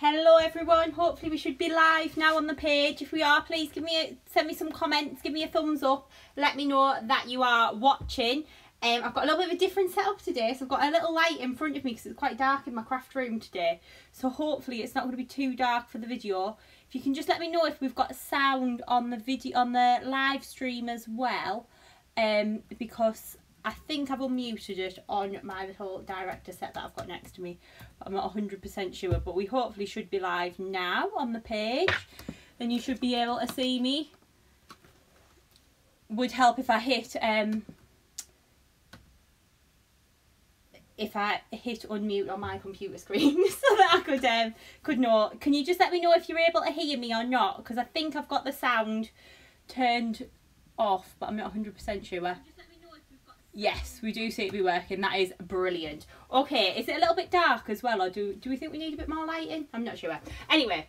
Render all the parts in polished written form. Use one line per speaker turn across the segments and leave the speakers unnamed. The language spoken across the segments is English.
Hello everyone, hopefully we should be live now on the page. If we are, please send me some comments, give me a thumbs up, let me know that you are watching. I've got a little bit of a different setup today, so I've got a little light in front of me because it's quite dark in my craft room today. So hopefully it's not going to be too dark for the video. If you can just let me know if we've got sound on the video, on the live stream as well, because I think I've unmuted it on my little director set that I've got next to me. I'm not 100% sure, but we hopefully should be live now on the page and you should be able to see me. Would help if I hit unmute on my computer screen so that I could know. Can you just let me know if you're able to hear me or not? Because I think I've got the sound turned off, but I'm not 100% sure. Yes, we do seem to be working. That is brilliant. Okay, is it a little bit dark as well, or do we think we need a bit more lighting? I'm not sure. Anyway,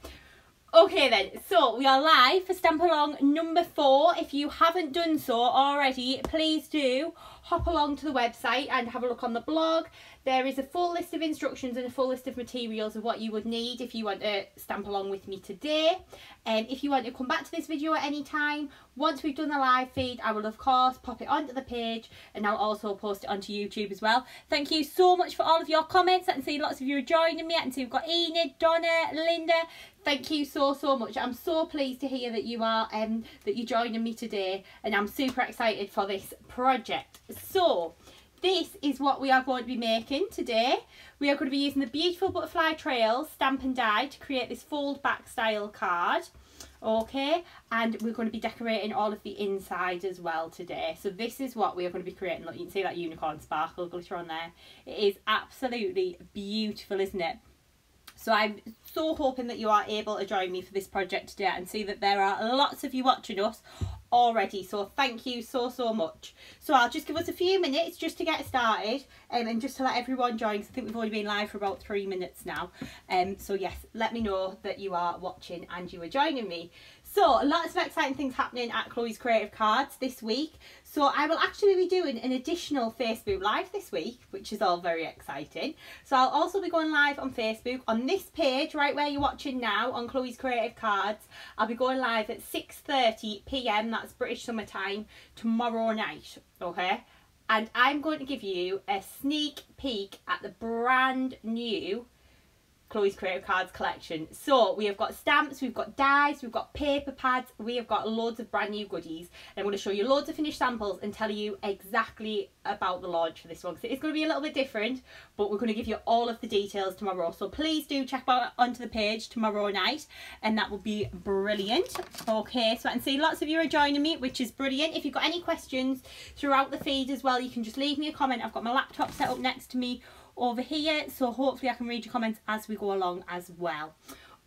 okay then, so we are live for Stamp Along number 4. If you haven't done so already, please do hop along to the website and have a look on the blog. There is a full list of instructions and a full list of materials of what you would need if you want to stamp along with me today. If you want to come back to this video at any time, once we've done the live feed, I will of course pop it onto the page and I'll also post it onto YouTube as well. Thank you so much for all of your comments. I can see lots of you are joining me. I can see we've got Enid, Donna, Linda. Thank you so much. I'm so pleased to hear that you are that you're joining me today, and I'm super excited for this project. So this is what we are going to be making today. We are going to be using the beautiful butterfly trails stamp and die to create this fold back style card. Okay, and we're going to be decorating all of the inside as well today. So this is what we are going to be creating. Look, you can see that unicorn sparkle glitter on there. It is absolutely beautiful, isn't it? So I'm so hoping that you are able to join me for this project today, and see that there are lots of you watching us already, so thank you so much. So I'll just give us a few minutes just to get started, and just to let everyone join, because I think we've only been live for about 3 minutes now. So yes, let me know that you are watching and you are joining me. So lots of exciting things happening at Chloe's Creative Cards this week. So I will actually be doing an additional Facebook Live this week, which is all very exciting. So I'll also be going live on Facebook on this page right where you're watching now on Chloe's Creative Cards. I'll be going live at 6:30 PM, that's British summer time, tomorrow night, okay? And I'm going to give you a sneak peek at the brand new Chloe's Creative Cards collection. So we have got stamps, we've got dies, we've got paper pads, we have got loads of brand new goodies. And I'm going to show you loads of finished samples and tell you exactly about the launch for this one, because it's going to be a little bit different, but we're going to give you all of the details tomorrow. So please do check out onto the page tomorrow night, and that will be brilliant. Okay, so I can see lots of you are joining me, which is brilliant. If you've got any questions throughout the feed as well, you can just leave me a comment. I've got my laptop set up next to me over here, so hopefully I can read your comments as we go along as well.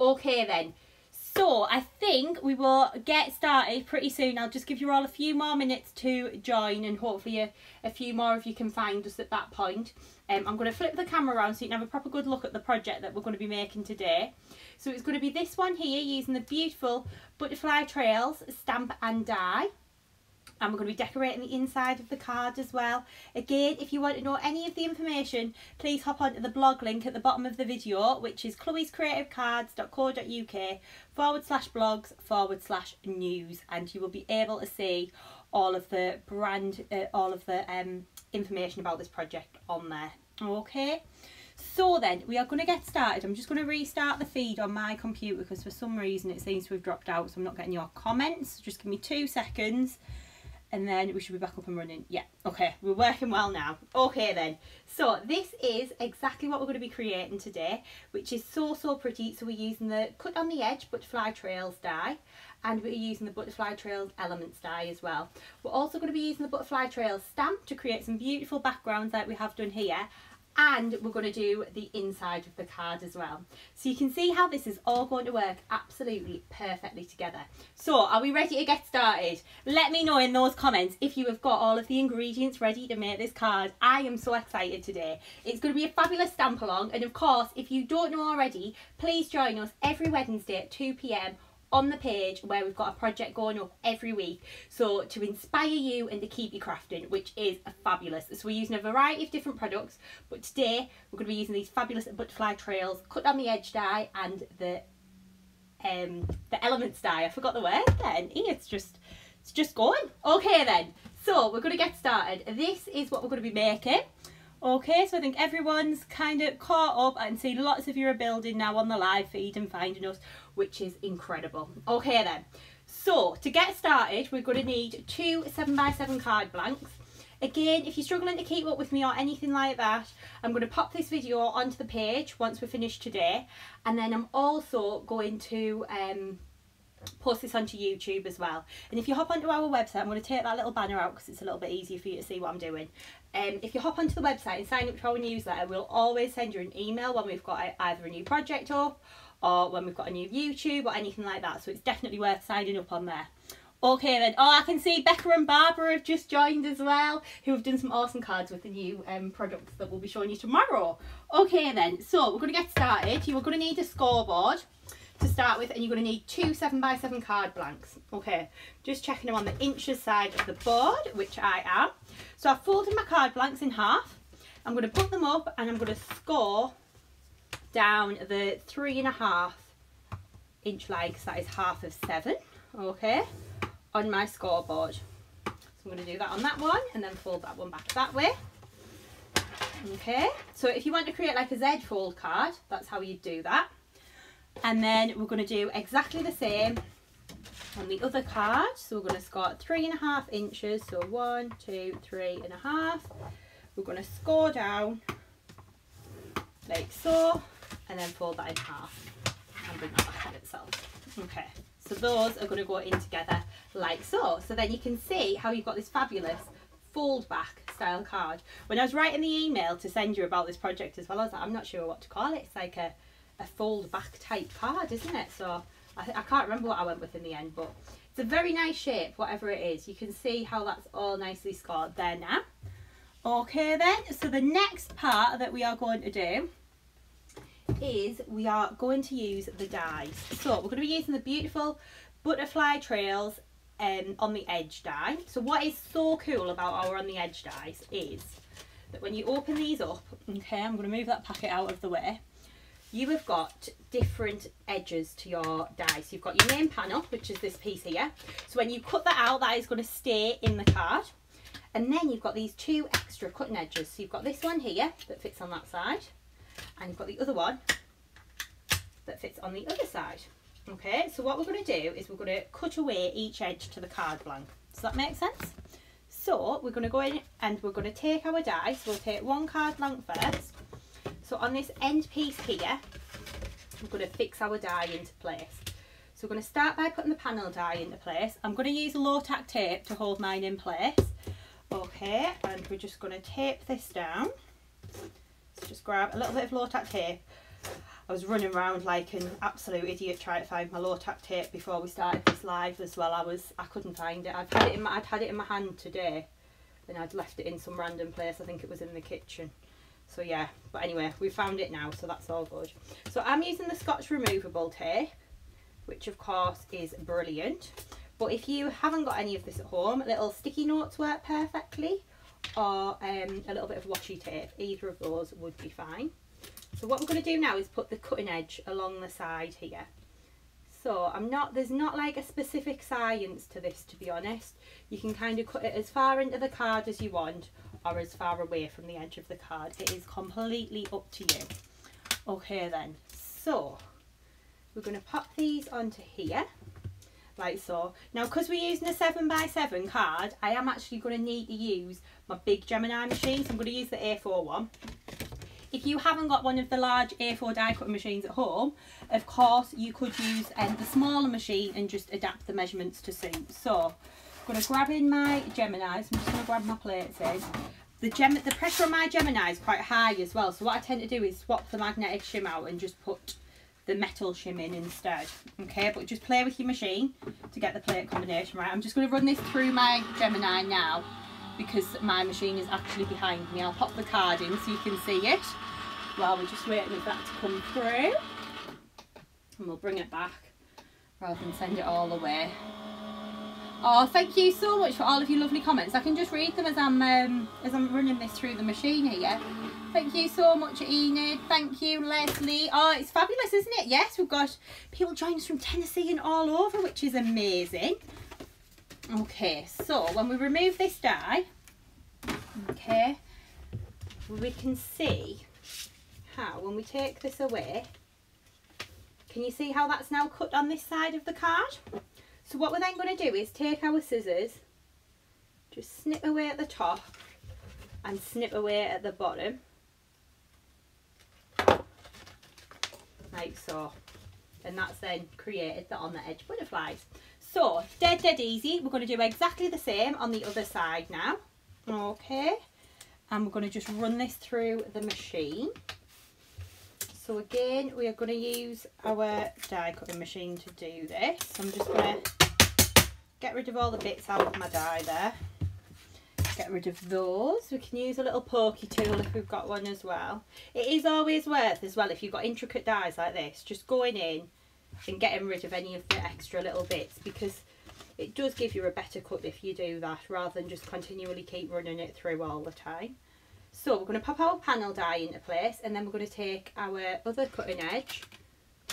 Okay then, so I think we will get started pretty soon. I'll just give you all a few more minutes to join, and hopefully a few more of you can find us at that point. I'm going to flip the camera around so you can have a proper good look at the project that we're going to be making today. So it's going to be this one here, using the beautiful butterfly trails stamp and die. And we're going to be decorating the inside of the card as well. Again, if you want to know any of the information, please hop onto the blog link at the bottom of the video, which is chloescreativecards.co.uk/blogs/news, and you will be able to see all of the information about this project on there. Okay, so then we are going to get started. I'm just going to restart the feed on my computer because for some reason it seems to have dropped out, so I'm not getting your comments. Just give me 2 seconds. And then we should be back up and running. Yeah, okay, we're working well now. Okay then, so this is exactly what we're going to be creating today, which is so pretty. So we're using the cut on the edge butterfly trails die, and we're using the butterfly trails elements die as well. We're also going to be using the butterfly trails stamp to create some beautiful backgrounds like we have done here. And we're going to do the inside of the card as well. So you can see how this is all going to work absolutely perfectly together. So are we ready to get started? Let me know in those comments if you have got all of the ingredients ready to make this card. I am so excited today. It's going to be a fabulous stamp along, and of course if you don't know already, please join us every Wednesday at 2 PM on the page where we've got a project going up every week, so to inspire you and to keep you crafting, which is fabulous. So we're using a variety of different products, but today we're going to be using these fabulous butterfly trails, cut on the edge die, and the elements die. I forgot the word then. It's just going. Okay then, so we're going to get started. This is what we're going to be making. Okay, so I think everyone's kind of caught up and seen lots of you are building now on the live feed and finding us, which is incredible. Okay then, so to get started, we're going to need 2 7x7 card blanks. Again, if you're struggling to keep up with me or anything like that, I'm going to pop this video onto the page once we're finished today, and then I'm also going to post this onto YouTube as well. And if you hop onto our website, I'm going to take that little banner out because it's a little bit easier for you to see what I'm doing. If you hop onto the website and sign up to our newsletter, we'll always send you an email when we've got either a new project up or when we've got a new YouTube or anything like that. So it's definitely worth signing up on there. Okay then, oh, I can see Becca and Barbara have just joined as well, who have done some awesome cards with the new products that we'll be showing you tomorrow. Okay then, so we're going to get started. You're going to need a scoreboard to start with, and you're going to need 2 7x7 card blanks. Okay, just checking them on the inches side of the board, which I am. So I've folded my card blanks in half. I'm going to put them up and I'm going to score down the 3.5 inch line, because that is half of 7. Okay, on my scoreboard. So I'm going to do that on that one and then fold that one back that way. Okay, so if you want to create like a Z fold card, that's how you do that. And then we're going to do exactly the same on the other card. So we're going to score 3.5 inches. So 1, 2, 3.5. We're going to score down like so, and then fold that in half and bring that back on itself. Okay, so those are going to go in together like so. So then you can see how you've got this fabulous fold back style card. When I was writing the email to send you about this project as well, I was like, I'm not sure what to call it. It's like a fold back type card, isn't it? So I can't remember what I went with in the end, but it's a very nice shape, whatever it is. You can see how that's all nicely scored there now. Okay then, so the next part that we are going to do is we are going to use the dies. So we're going to be using the beautiful butterfly trails on the edge die. So what is so cool about our on the edge dies is that when you open these up, okay, I'm going to move that packet out of the way, you have got different edges to your die. So you've got your main panel, which is this piece here. So when you cut that out, that is going to stay in the card. And then you've got these 2 extra cutting edges. So you've got this one here that fits on that side, and you've got the other one that fits on the other side. Okay, so what we're going to do is we're going to cut away each edge to the card blank. Does that make sense? So we're going to go in and we're going to take our die. So we'll take 1 card blank first. So on this end piece here, we're going to fix our die into place. So we're going to start by putting the panel die into place. I'm going to use low tack tape to hold mine in place. Okay, and we're just going to tape this down. So just grab a little bit of low tack tape. I was running around like an absolute idiot trying to find my low tack tape before we started this live as well. I couldn't find it. I'd had it in my hand today, and I'd left it in some random place. I think it was in the kitchen. So yeah, but anyway, we found it now, so that's all good. So I'm using the Scotch removable tape, which of course is brilliant. But if you haven't got any of this at home, little sticky notes work perfectly, or a little bit of washi tape. Either of those would be fine. So what we're going to do now is put the cutting edge along the side here. So there's not like a specific science to this, to be honest. You can kind of cut it as far into the card as you want, or as far away from the edge of the card. It is completely up to you. Okay then, so we're going to pop these onto here like so. Now because we're using a 7x7 card, I am actually going to need to use my big Gemini machine, so I'm going to use the A4 one. If you haven't got one of the large A4 die cutting machines at home, of course you could use the smaller machine and just adapt the measurements to suit. So I'm going to grab in my Geminis. I'm just going to grab my plates in. The pressure on my Gemini is quite high as well, so what I tend to do is swap the magnetic shim out and just put the metal shim in instead. Okay, but just play with your machine to get the plate combination right. I'm just going to run this through my Gemini now because my machine is actually behind me. I'll pop the card in so you can see it while we're just waiting for that to come through, and we'll bring it back rather than send it all away. Oh, thank you so much for all of your lovely comments. I can just read them as I'm running this through the machine here. Thank you so much, Enid. Thank you, Leslie. Oh, it's fabulous, isn't it? Yes, we've got people joining us from Tennessee and all over, which is amazing. Okay, so when we remove this die, okay, we can see how when we take this away, can you see how that's now cut on this side of the card? So what we're then going to do is take our scissors, just snip away at the top and snip away at the bottom, like so, and that's then created the on the edge butterflies. So dead easy. We're going to do exactly the same on the other side now. Okay, and we're going to just run this through the machine. So again, we are going to use our die cutting machine to do this. So I'm just going to get rid of all the bits out of my die there. Get rid of those. We can use a little pokey tool if we've got one as well. It is always worth as well, if you've got intricate dies like this, just going in and getting rid of any of the extra little bits, because it does give you a better cut if you do that, rather than just continually keep running it through all the time. So we're going to pop our panel die into place, and then we're going to take our other cutting edge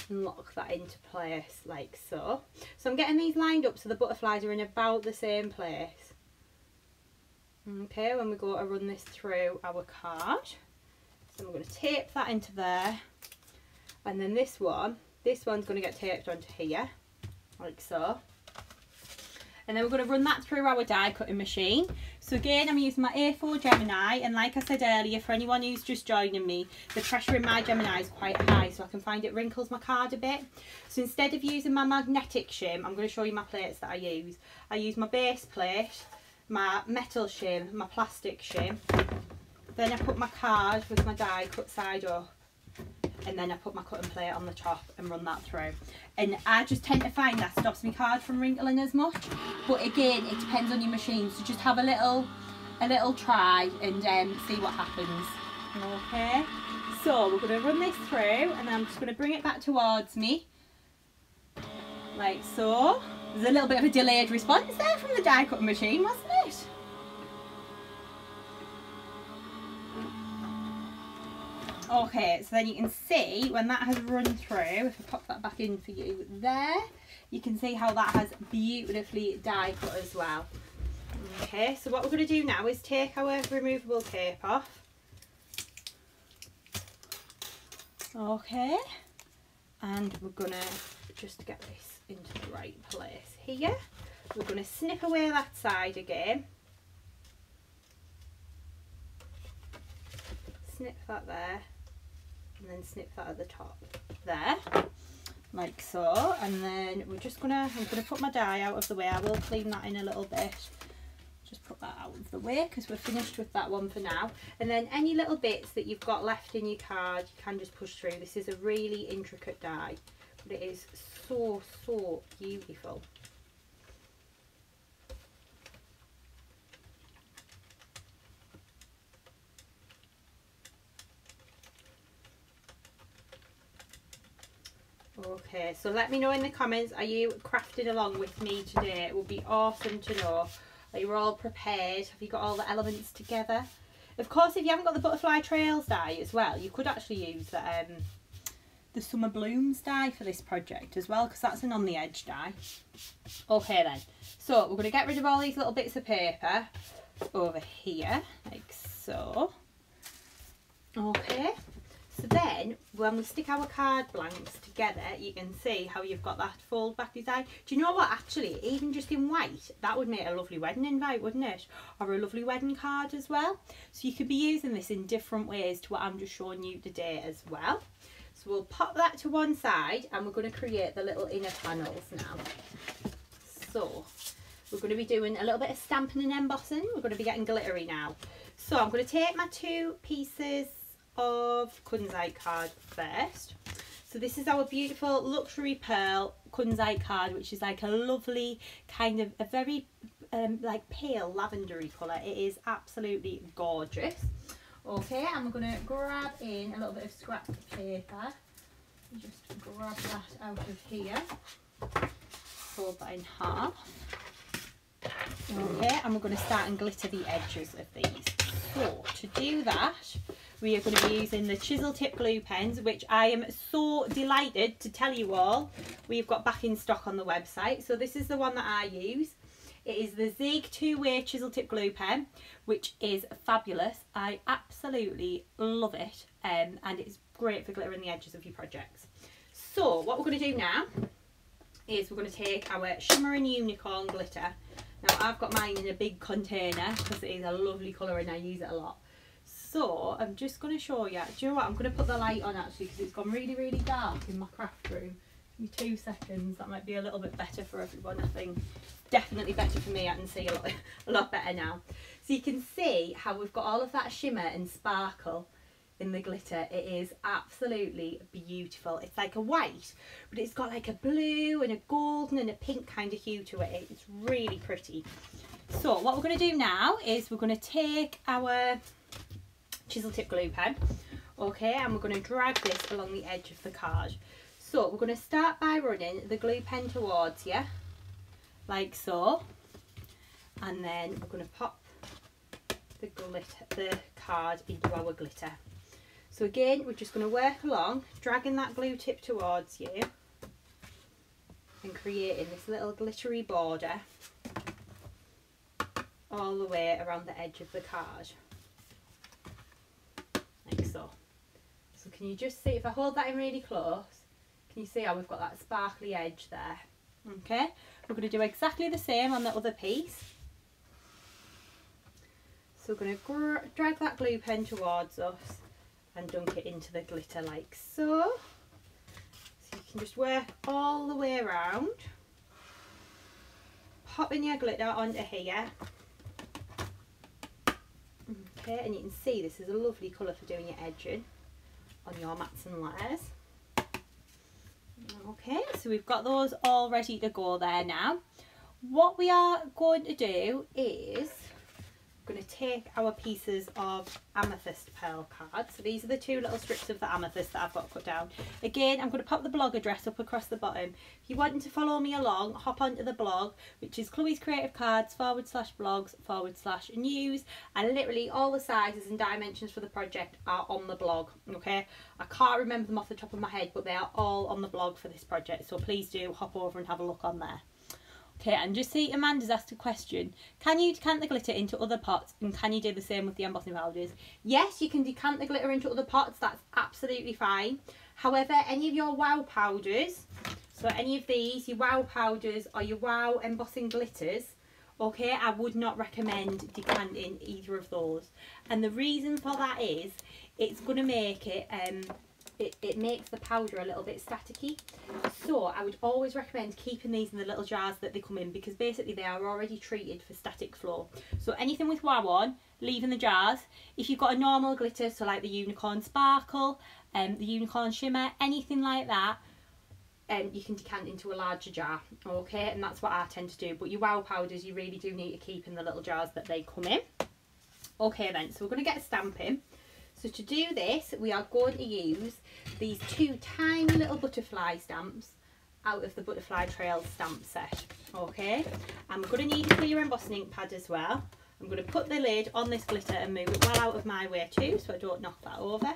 and lock that into place like so. So I'm getting these lined up so the butterflies are in about the same place. Okay, when we go to run this through our card, so we're going to tape that into there, and then this one's going to get taped onto here like so. And then we're going to run that through our die cutting machine. So again, I'm using my A4 Gemini, and like I said earlier, for anyone who's just joining me, the pressure in my Gemini is quite high, so I can find it wrinkles my card a bit. So instead of using my magnetic shim, I'm going to show you my plates that I use. I use my base plate, my metal shim, my plastic shim. Then I put my card with my die cut side up, and then I put my cutting plate on the top and run that through. And I just tend to find that stops my card from wrinkling as much. But again, it depends on your machine, so just have a little try and see what happens. Okay, so we're going to run this through, and then I'm just going to bring it back towards me like so. There's a little bit of a delayed response there from the die cutting machine, wasn't it? Okay, so then you can see when that has run through, if I pop that back in for you there, you can see how that has beautifully die cut as well. Okay, so what we're going to do now is take our removable tape off. Okay, and we're going to just get this into the right place here. We're going to snip away that side again. Snip that there. And then snip that at the top there, like so. And then I'm gonna put my die out of the way. I will clean that in a little bit. Just put that out of the way because we're finished with that one for now. And then any little bits that you've got left in your card, you can just push through. This is a really intricate die, but it is so beautiful. Okay, so let me know in the comments, are you crafting along with me today? It would be awesome to know. Are you all prepared? Have you got all the elements together? Of course, if you haven't got the butterfly trails die as well, you could actually use the summer blooms die for this project as well, because that's an on the edge die. Okay then, so we're going to get rid of all these little bits of paper over here, like so. Okay. So then, when we stick our card blanks together, you can see how you've got that fold back design. Do you know what, actually, even just in white, that would make a lovely wedding invite, wouldn't it? Or a lovely wedding card as well. So you could be using this in different ways to what I'm just showing you today as well. So we'll pop that to one side, and we're going to create the little inner panels now. So we're going to be doing a little bit of stamping and embossing. We're going to be getting glittery now. So I'm going to take my 2 pieces of kunzite card first. So this is our beautiful luxury pearl kunzite card, which is like a lovely kind of a very like pale lavendery colour. It is absolutely gorgeous. Okay, and we're going to grab in a little bit of scrap paper and just grab that out of here. fold that in half. Okay, and we're going to start and glitter the edges of these. So to do that, we are going to be using the chisel tip glue pens, which I am so delighted to tell you all we've got back in stock on the website. So this is the one that I use. It is the Zig 2-way chisel tip glue pen, which is fabulous. I absolutely love it, and it's great for glittering the edges of your projects. So what we're going to do now is we're going to take our Shimmering Unicorn glitter. Now I've got mine in a big container because it is a lovely colour and I use it a lot. So I'm just going to show you. Do you know what? I'm going to put the light on actually because it's gone really, really dark in my craft room. Give me 2 seconds. That might be a little bit better for everyone, I think. Definitely better for me. I can see a lot better now. So you can see how we've got all of that shimmer and sparkle in the glitter. It is absolutely beautiful. It's like a white, but it's got like a blue and a golden and a pink kind of hue to it. It's really pretty. So what we're going to do now is we're going to take our chisel tip glue pen, okay, and we're going to drag this along the edge of the card. So we're going to start by running the glue pen towards you, like so, and then we're going to pop the card into our glitter. So again, we're just going to work along, dragging that glue tip towards you and creating this little glittery border all the way around the edge of the card, like so. So can you just see, if I hold that in really close, can you see how we've got that sparkly edge there? Okay, we're going to do exactly the same on the other piece. So we're going to drag that glue pen towards us and dunk it into the glitter like so. So you can just work all the way around, popping your glitter onto here. Okay, and you can see this is a lovely colour for doing your edging on your mats and letters. Okay, so we've got those all ready to go there now. What we are going to do is we're going to take our pieces of amethyst pearl cards. So these are the 2 little strips of the amethyst that I've got cut down. Again, I'm going to pop the blog address up across the bottom. If you want to follow me along, hop onto the blog, which is Chloe's Creative Cards /blogs/news, and literally all the sizes and dimensions for the project are on the blog. Okay, I can't remember them off the top of my head, but they are all on the blog for this project, so please do hop over and have a look on there. Okay, and just see, Amanda's asked a question. Can you decant the glitter into other pots, and can you do the same with the embossing powders? Yes, you can decant the glitter into other pots, that's absolutely fine. However, any of your wow powders, so any of these, your wow powders or your wow embossing glitters, okay, I would not recommend decanting either of those. And the reason for that is, it's going to make it, it makes the powder a little bit staticky. So I would always recommend keeping these in the little jars that they come in, because basically they are already treated for static flow. So anything with wow on, leave in the jars. If you've got a normal glitter, so like the unicorn sparkle, the unicorn shimmer, anything like that, you can decant into a larger jar, okay, and that's what I tend to do. But your wow powders, you really do need to keep in the little jars that they come in. Okay then, so we're going to get stamping. So to do this, we are going to use these 2 tiny little butterfly stamps out of the Butterfly Trail stamp set, okay? And we're going to need a clear embossing ink pad as well. I'm going to put the lid on this glitter and move it well out of my way too, so I don't knock that over.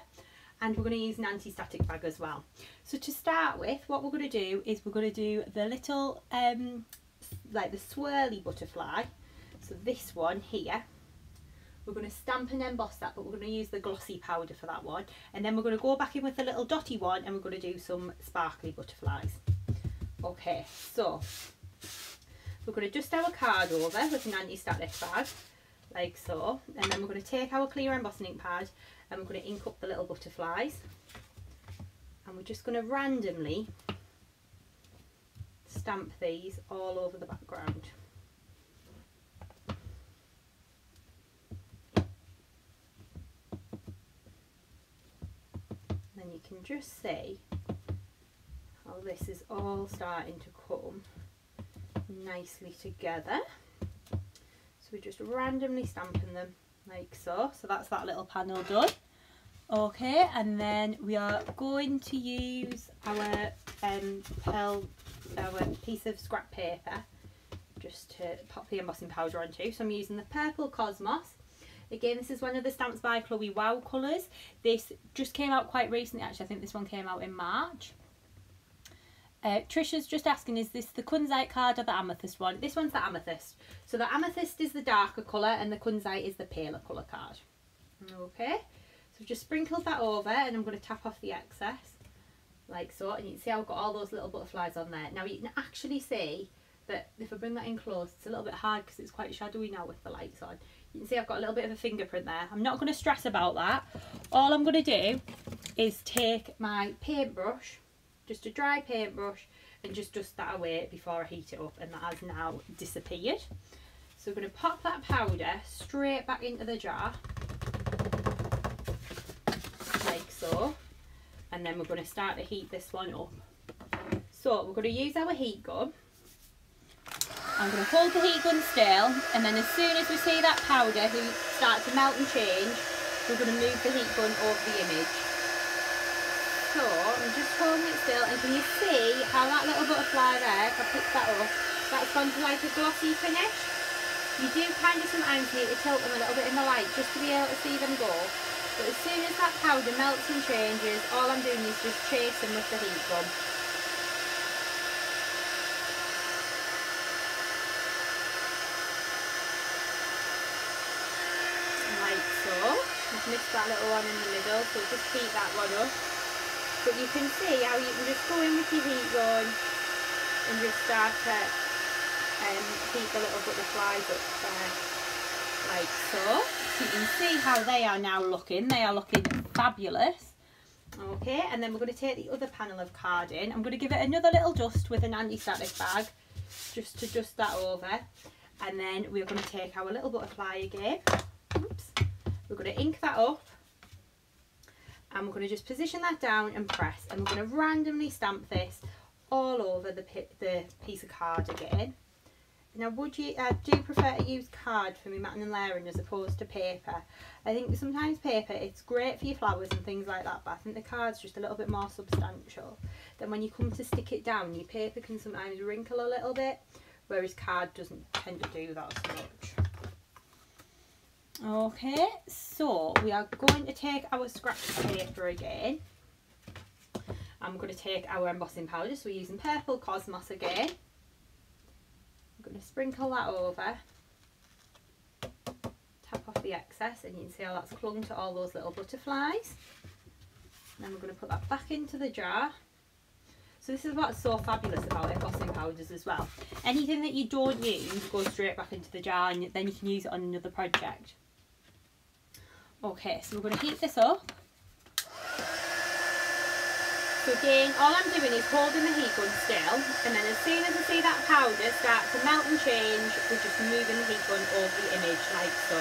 And we're going to use an anti-static bag as well. So to start with, what we're going to do is we're going to do the little, like the swirly butterfly. So this one here. We're going to stamp and emboss that, but we're going to use the glossy powder for that one. And then we're going to go back in with the little dotty one and we're going to do some sparkly butterflies. Okay, so we're going to dust our card over with an anti-static bag, like so. And then we're going to take our clear embossing ink pad and we're going to ink up the little butterflies. And we're just going to randomly stamp these all over the background. You can just see how this is all starting to come nicely together. So we're just randomly stamping them like so. So that's that little panel done. Okay, and then we are going to use our pearl our piece of scrap paper just to pop the embossing powder onto. So I'm using the Purple Cosmos. Again, this is one of the Stamps by Chloe Wow colours. This just came out quite recently actually. I think this one came out in March. Trisha's just asking, is this the Kunzite card or the Amethyst one? This one's the Amethyst. So the Amethyst is the darker colour and the Kunzite is the paler colour card. Okay, so I've just sprinkled that over and I'm going to tap off the excess like so, and you can see I've got all those little butterflies on there. Now you can actually see that if I bring that in close, it's a little bit hard because it's quite shadowy now with the lights on. You can see I've got a little bit of a fingerprint there. I'm not going to stress about that. All I'm going to do is take my paintbrush, just a dry paintbrush, and just dust that away before I heat it up, and that has now disappeared. So we're going to pop that powder straight back into the jar like so, and then we're going to start to heat this one up. So we're going to use our heat gun. I'm going to hold the heat gun still, and then as soon as we see that powder start to melt and change, we're going to move the heat gun over the image. So I'm just holding it still, and can you see how that little butterfly there, if I pick that up, that's gone to like a glossy finish? You do kind of sometimes need to tilt them a little bit in the light just to be able to see them go. But as soon as that powder melts and changes, all I'm doing is just chase them with the heat gun. Like so. I've missed that little one in the middle, so just heat that one up. But you can see how you can just go in with your heat gun and just start to heat the little butterflies up there, like so. So you can see how they are now looking. They are looking fabulous. Okay, and then we're going to take the other panel of card in. I'm going to give it another little dust with an anti-static bag, just to dust that over. And then we're going to take our little butterfly again. Oops. We're going to ink that up. And we're going to just position that down and press, and we're going to randomly stamp this all over the piece of card again. Now I do prefer to use card for my matting and layering as opposed to paper. I think sometimes paper, it's great for your flowers and things like that, but I think the card's just a little bit more substantial. Then when you come to stick it down, your paper can sometimes wrinkle a little bit, whereas card doesn't tend to do that so much. Okay, so we are going to take our scrap paper again. I'm going to take our embossing powder, so we're using Purple Cosmos again. I'm going to sprinkle that over, tap off the excess, and you can see how that's clung to all those little butterflies. And then we're going to put that back into the jar. So this is what's so fabulous about embossing powders as well. Anything that you don't use goes straight back into the jar, and then you can use it on another project. Okay, so we're going to heat this up. So again, all I'm doing is holding the heat gun still, and then as soon as I see that powder start to melt and change, we're just moving the heat gun over the image like so.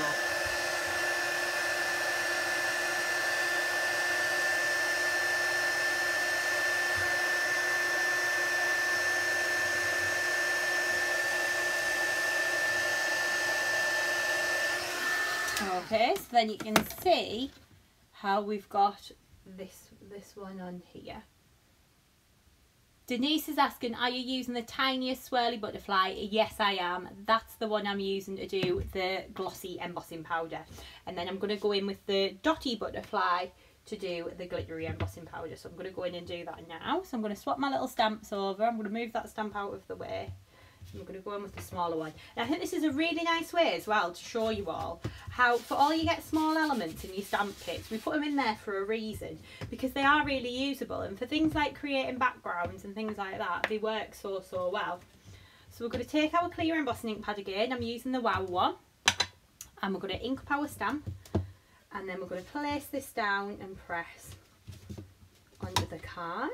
Okay, so then you can see how we've got this one on here. Denise is asking, are you using the tiniest swirly butterfly? Yes, I am. That's the one I'm using to do the glossy embossing powder. And then I'm going to go in with the dotty butterfly to do the glittery embossing powder. So I'm going to go in and do that now. So I'm going to swap my little stamps over. I'm going to move that stamp out of the way. I'm going to go in with the smaller one. And I think this is a really nice way as well to show you all how, for all you get small elements in your stamp kits, we put them in there for a reason, because they are really usable, and for things like creating backgrounds and things like that, they work so well. So we're going to take our clear embossing ink pad again. I'm using the Wow one, and we're going to ink up our stamp, and then we're going to place this down and press onto the card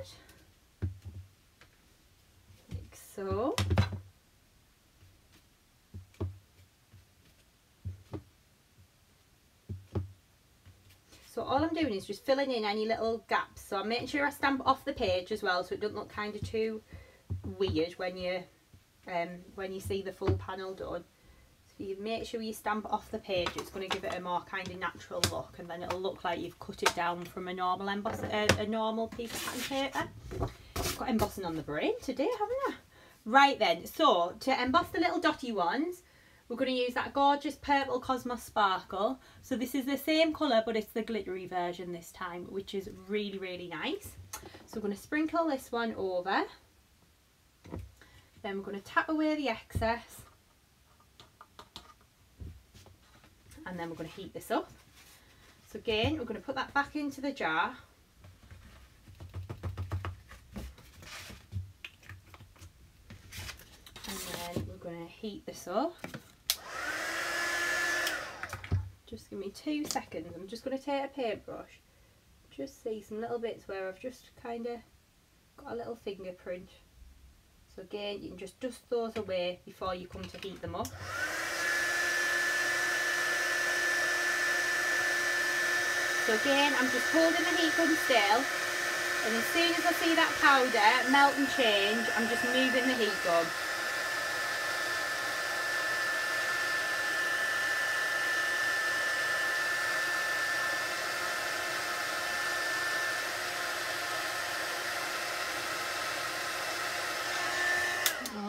like so. So all I'm doing is just filling in any little gaps. So I'm making sure I stamp off the page as well, so it doesn't look kind of too weird when you see the full panel done. So you make sure you stamp off the page. It's going to give it a more kind of natural look, and then it'll look like you've cut it down from a normal piece of pattern paper. got embossing on the brain today, haven't I? Right then, so to emboss the little dotty ones, we're going to use that gorgeous purple Cosmos Sparkle. So this is the same colour, but it's the glittery version this time, which is really, really nice. So we're going to sprinkle this one over. Then we're going to tap away the excess. And then we're going to heat this up. So again, we're going to put that back into the jar. And then we're going to heat this up. Just give me 2 seconds. I'm just going to take a paintbrush. Just see some little bits where I've just kind of got a little fingerprint. So again, you can just dust those away before you come to heat them up. So again, I'm just holding the heat gun still, and as soon as I see that powder melt and change, I'm just moving the heat gun.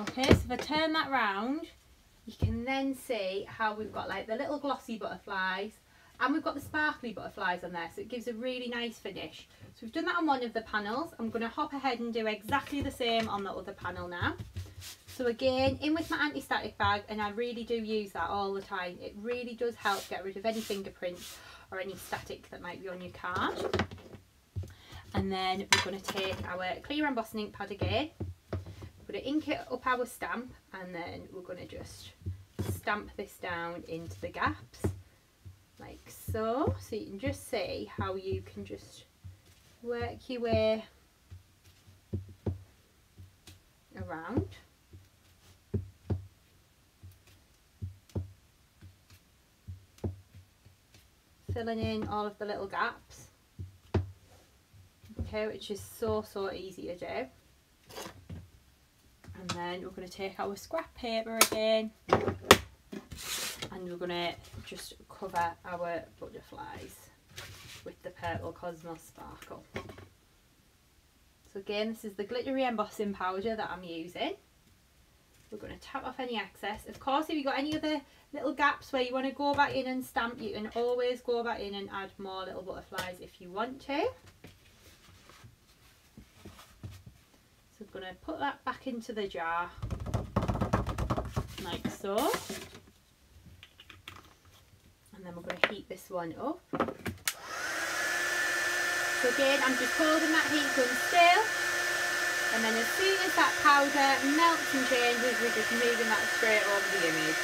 Okay, so if I turn that round, you can then see how we've got like the little glossy butterflies, and we've got the sparkly butterflies on there, so it gives a really nice finish. So we've done that on one of the panels. I'm going to hop ahead and do exactly the same on the other panel now. So again, in with my anti-static bag, and I really do use that all the time. It really does help get rid of any fingerprints or any static that might be on your card. And then we're going to take our clear embossing ink pad again. We're going to ink it up our stamp, and then we're going to just stamp this down into the gaps like so. So you can just see how you can just work your way around. Filling in all of the little gaps. Okay, which is so easy to do. And then we're going to take our scrap paper again, and we're going to just cover our butterflies with the purple Cosmos Sparkle. So again, this is the glittery embossing powder that I'm using. We're going to tap off any excess. Of course, if you've got any other little gaps where you want to go back in and stamp, you can always go back in and add more little butterflies if you want to. So I'm going to put that back into the jar like so, and then we're going to heat this one up. So again, I'm just holding that heat gun still, and then as soon as that powder melts and changes, we're just moving that straight over the image.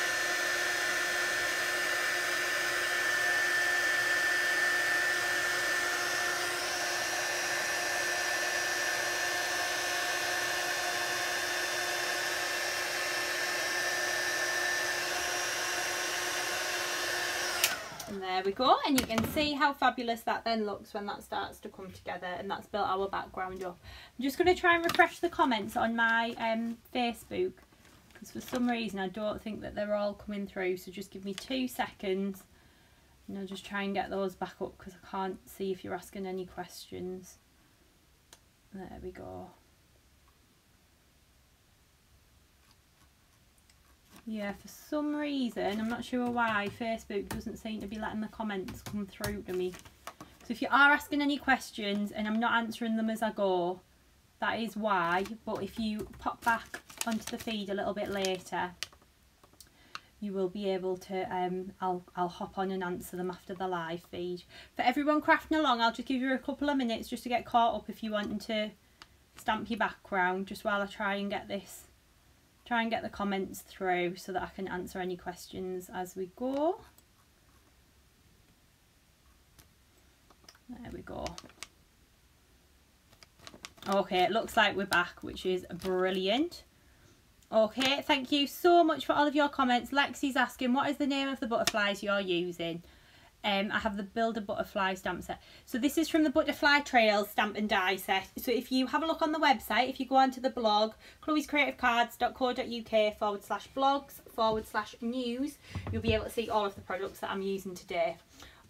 And there we go, and you can see how fabulous that then looks when that starts to come together, and that's built our background up. I'm just going to try and refresh the comments on my Facebook, because for some reason I don't think that they're all coming through, so just give me 2 seconds and I'll just try and get those back up, because I can't see if you're asking any questions. There we go. Yeah, for some reason, I'm not sure why, Facebook doesn't seem to be letting the comments come through to me. So if you are asking any questions and I'm not answering them as I go, that is why. But if you pop back onto the feed a little bit later, you will be able to, I'll hop on and answer them after the live feed. For everyone crafting along, I'll just give you a couple of minutes just to get caught up if you wanting to stamp your background, just while I try and get the comments through so that I can answer any questions as we go. There we go. Okay, it looks like we're back, which is brilliant. Okay, thank you so much for all of your comments. Lexi's asking, what is the name of the butterflies you're using? I have the Build a Butterfly stamp set. So this is from the Butterfly Trails stamp and die set. So if you have a look on the website, if you go onto the blog, chloescreativecards.co.uk/blogs/news, you'll be able to see all of the products that I'm using today.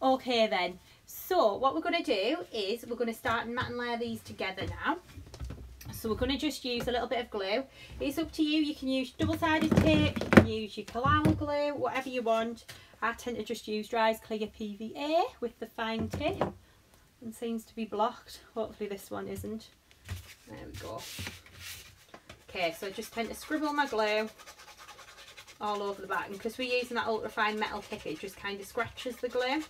Okay then, so what we're going to do is we're going to start and mat and layer these together now. So we're going to just use a little bit of glue. It's up to you. You can use double-sided tape, you can use your Collal glue, whatever you want. I tend to just use dry as clear PVA with the fine tip. And seems to be blocked. Hopefully this one isn't. There we go. Okay, so I just tend to scribble my glue all over the back, and because we're using that ultra fine metal tip, it just kind of scratches the glue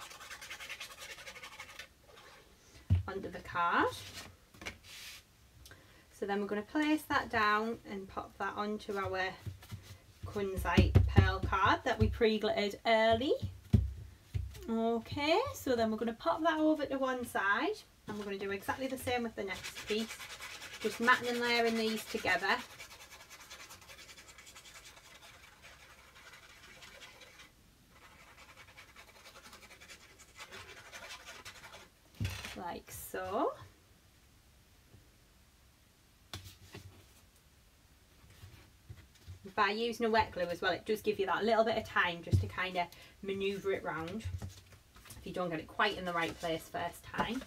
onto the card. So then we're going to place that down and pop that onto our Kunzite pearl card that we pre-glittered early. Okay, so then we're going to pop that over to one side, and we're going to do exactly the same with the next piece, just matting and layering these together. Like so. By using a wet glue as well, it does give you that little bit of time just to kind of manoeuvre it round if you don't get it quite in the right place first time.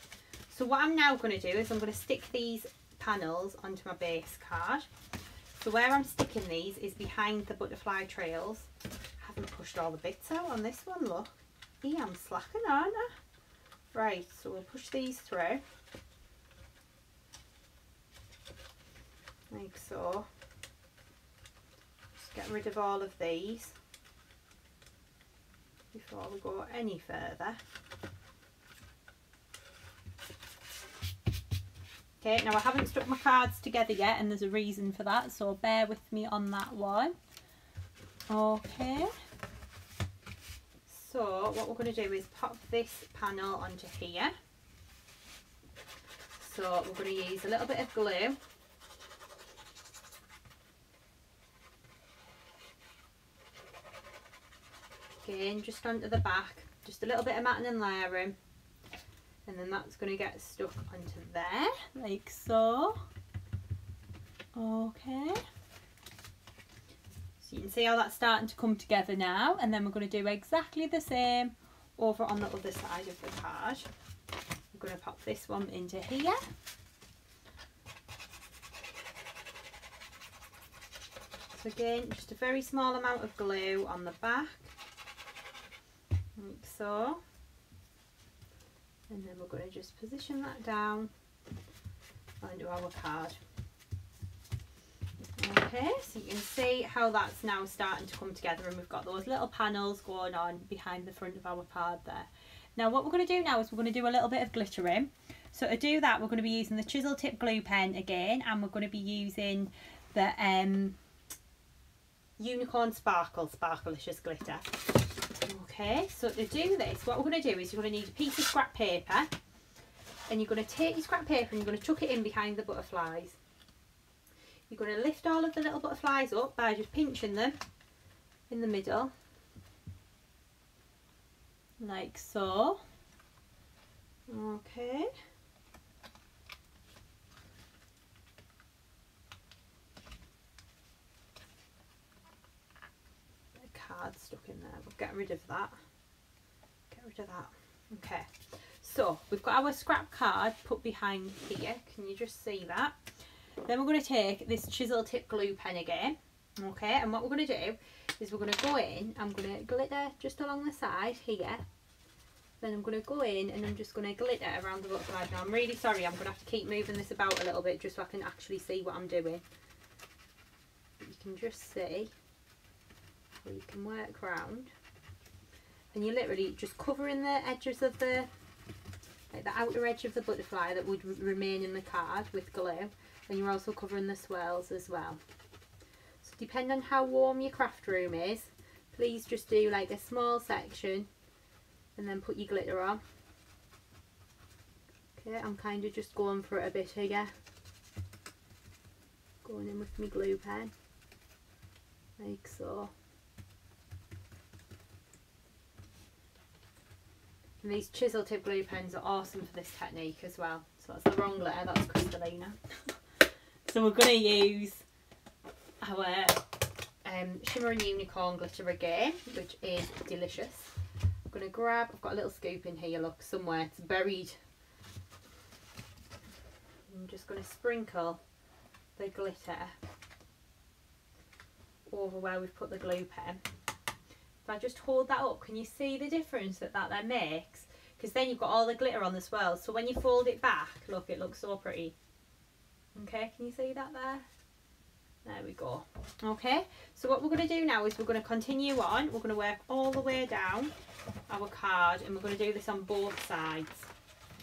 So what I'm now going to do is I'm going to stick these panels onto my base card. So where I'm sticking these is behind the butterfly trails. I haven't pushed all the bits out on this one, look. Yeah, I'm slacking, aren't I? Right, so we'll push these through. Like so. Just get rid of all of these before we go any further. Okay, now I haven't stuck my cards together yet, and there's a reason for that, so bear with me on that one. Okay. So what we're going to do is pop this panel onto here. So we're going to use a little bit of glue. Again, just onto the back, just a little bit of matting and layering, and then that's going to get stuck onto there, like so. Okay. So you can see how that's starting to come together now, and then we're going to do exactly the same over on the other side of the card. We're going to pop this one into here. So again, just a very small amount of glue on the back, like so. And then we're going to just position that down onto our card. Okay, so you can see how that's now starting to come together, and we've got those little panels going on behind the front of our card there. Now what we're going to do now is we're going to do a little bit of glittering. So to do that, we're going to be using the chisel tip glue pen again, and we're going to be using the Unicorn Sparklicious glitter. Okay, so to do this, what we're going to do is you're going to need a piece of scrap paper, and you're going to take your scrap paper and you're going to chuck it in behind the butterflies. You're going to lift all of the little butterflies up by just pinching them in the middle, like so. Okay. The card stuck in there. We'll get rid of that. Get rid of that. Okay. So we've got our scrap card put behind here. Can you just see that? Then we're going to take this chisel tip glue pen again, okay, and what we're going to do is we're going to go in, I'm going to glitter just along the side here, then I'm going to go in and I'm just going to glitter around the butterfly. Now I'm really sorry, I'm going to have to keep moving this about a little bit just so I can actually see what I'm doing. But you can just see how you can work around, and you're literally just covering the edges of the, like the outer edge of the butterfly that would remain in the card with glue. And you're also covering the swirls as well. So depending on how warm your craft room is, please just do like a small section and then put your glitter on. Okay, I'm kind of just going for it a bit here. Going in with my glue pen, like so. And these chisel tip glue pens are awesome for this technique as well. So that's the wrong glitter, that's Crystalina. So we're going to use our Shimmer and Unicorn glitter again, which is delicious. I'm going to grab, I've got a little scoop in here, look, somewhere, it's buried. I'm just going to sprinkle the glitter over where we've put the glue pen. If I just hold that up, can you see the difference that that then makes? Because then you've got all the glitter on the swirl, so when you fold it back, look, it looks so pretty. Okay, can you see that there? There we go. Okay, so what we're going to do now is we're going to continue on. We're going to work all the way down our card, and we're going to do this on both sides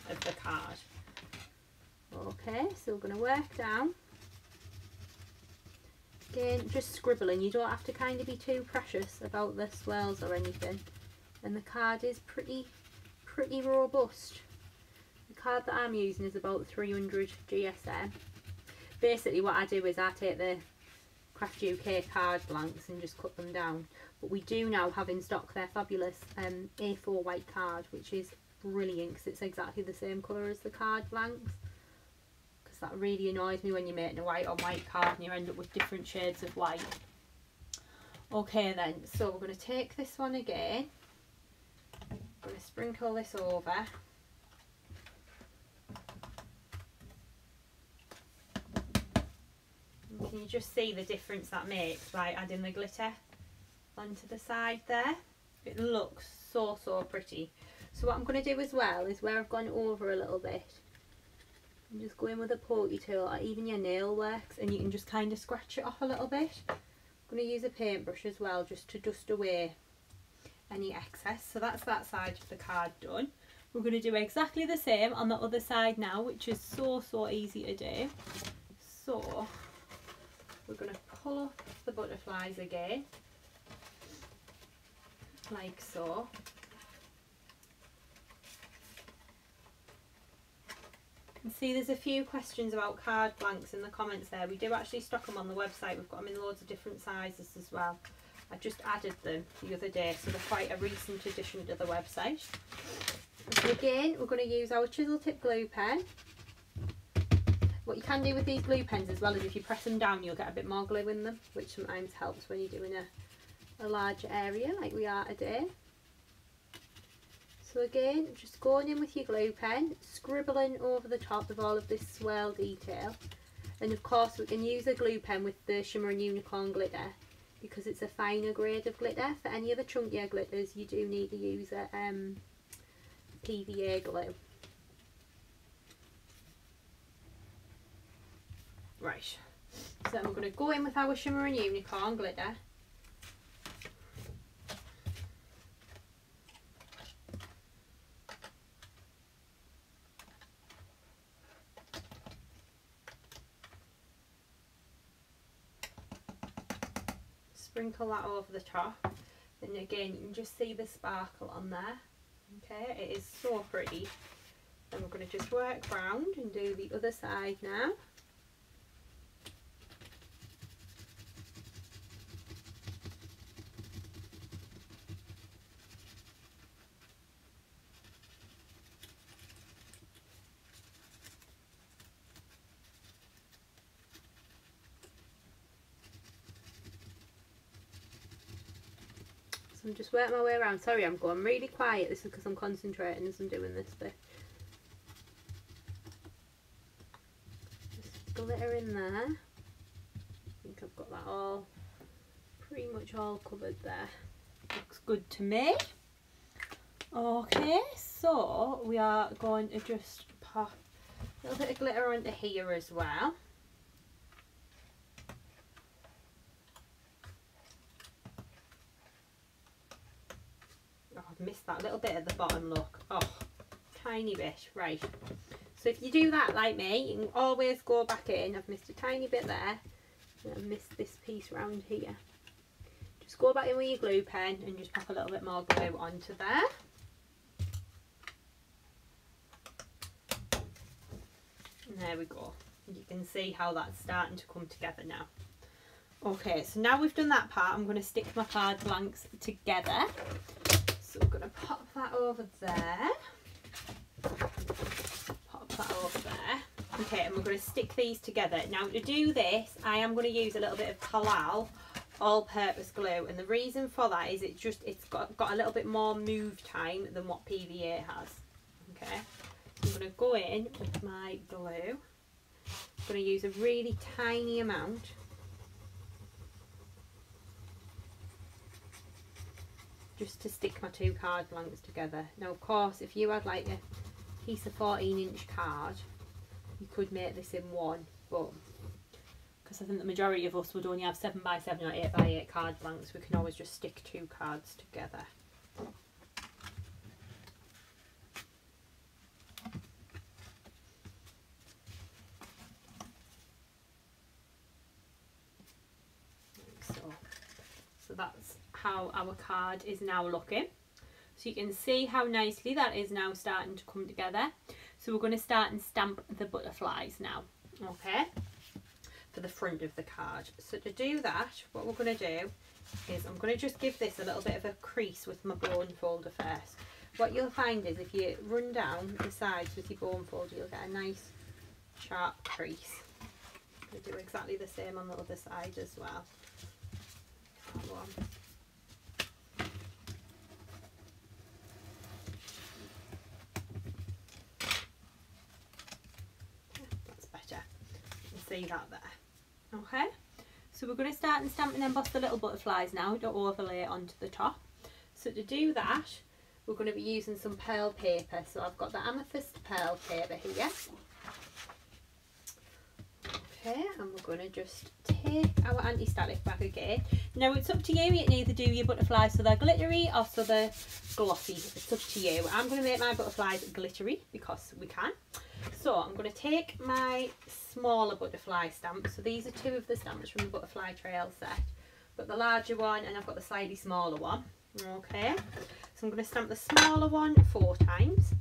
of the card. Okay, so we're going to work down. Again, just scribbling. You don't have to kind of be too precious about the swirls or anything. And the card is pretty robust. The card that I'm using is about 300 GSM. Basically what I do is I take the Craft UK card blanks and just cut them down. But we do now have in stock their fabulous A4 white card, which is brilliant because it's exactly the same colour as the card blanks. Because that really annoys me when you're making a white on white card and you end up with different shades of white. Okay then, so we're going to take this one again. I'm going to sprinkle this over. And can you just see the difference that makes by adding the glitter onto the side there? It looks so pretty. So what I'm going to do as well is where I've gone over a little bit, and just go in with a pokey tool, or even your nail works, and you can just kind of scratch it off a little bit. I'm going to use a paintbrush as well just to dust away any excess. So that's that side of the card done. We're going to do exactly the same on the other side now, which is so easy to do. So we're going to pull up the butterflies again, like so. And see, there's a few questions about card blanks in the comments there. We do actually stock them on the website. We've got them in loads of different sizes as well. I just added them the other day, so they're quite a recent addition to the website. So again, we're going to use our chisel tip glue pen. What you can do with these glue pens as well is if you press them down, you'll get a bit more glue in them, which sometimes helps when you're doing a larger area like we are today. So again, just going in with your glue pen, scribbling over the top of all of this swirl detail. And of course we can use a glue pen with the Shimmer and Unicorn glitter because it's a finer grade of glitter. For any of the chunkier glitters you do need to use a PVA glue. Right, so then we're going to go in with our Shimmer and Unicorn glitter. Sprinkle that over the top, and again you can just see the sparkle on there. Okay, it is so pretty. Then we're going to just work round and do the other side now. I'm just working my way around. Sorry, I'm going really quiet. This is because I'm concentrating as I'm doing this bit. Just glitter in there. I think I've got that all pretty much all covered there. Looks good to me. Okay, so we are going to just pop a little bit of glitter onto here as well. Missed that little bit at the bottom, look. Oh, tiny bit. Right, so if you do that like me, you can always go back in. I've missed a tiny bit there, and I've missed this piece round here. Just go back in with your glue pen and just pop a little bit more glue onto there. And there we go. You can see how that's starting to come together now. Okay, so now we've done that part, I'm going to stick my card blanks together. So we're going to pop that over there. Pop that over there. Okay, and we're going to stick these together. Now to do this, I am going to use a little bit of Halal all-purpose glue, and the reason for that is it's got a little bit more move time than what PVA has. Okay, so I'm going to go in with my glue I'm going to use a really tiny amount. Just to stick my 2 card blanks together. Now of course, if you had like a piece of 14-inch card, you could make this in one, but because I think the majority of us would only have 7x7 or 8x8 card blanks, we can always just stick 2 cards together. So that's how our card is now looking. So you can see how nicely that is now starting to come together. So we're going to start and stamp the butterflies now, okay, for the front of the card. So to do that, what we're going to do is I'm going to just give this a little bit of a crease with my bone folder first. What you'll find is if you run down the sides with your bone folder, you'll get a nice sharp crease. I'm going to do exactly the same on the other side as well. That one. That's better. You can see that there. Okay, so we're going to start and stamp and emboss the little butterflies now to overlay it onto the top. So to do that, we're going to be using some pearl paper. So I've got the amethyst pearl paper here. Okay, and we're going to just take our anti-static bag again. Now it's up to you, you can either do your butterflies so they're glittery or so they're glossy, it's up to you. I'm going to make my butterflies glittery because we can. So I'm going to take my smaller butterfly stamp. So these are 2 of the stamps from the butterfly trail set. I've got the larger one and I've got the slightly smaller one. Okay, so I'm going to stamp the smaller one 4 times.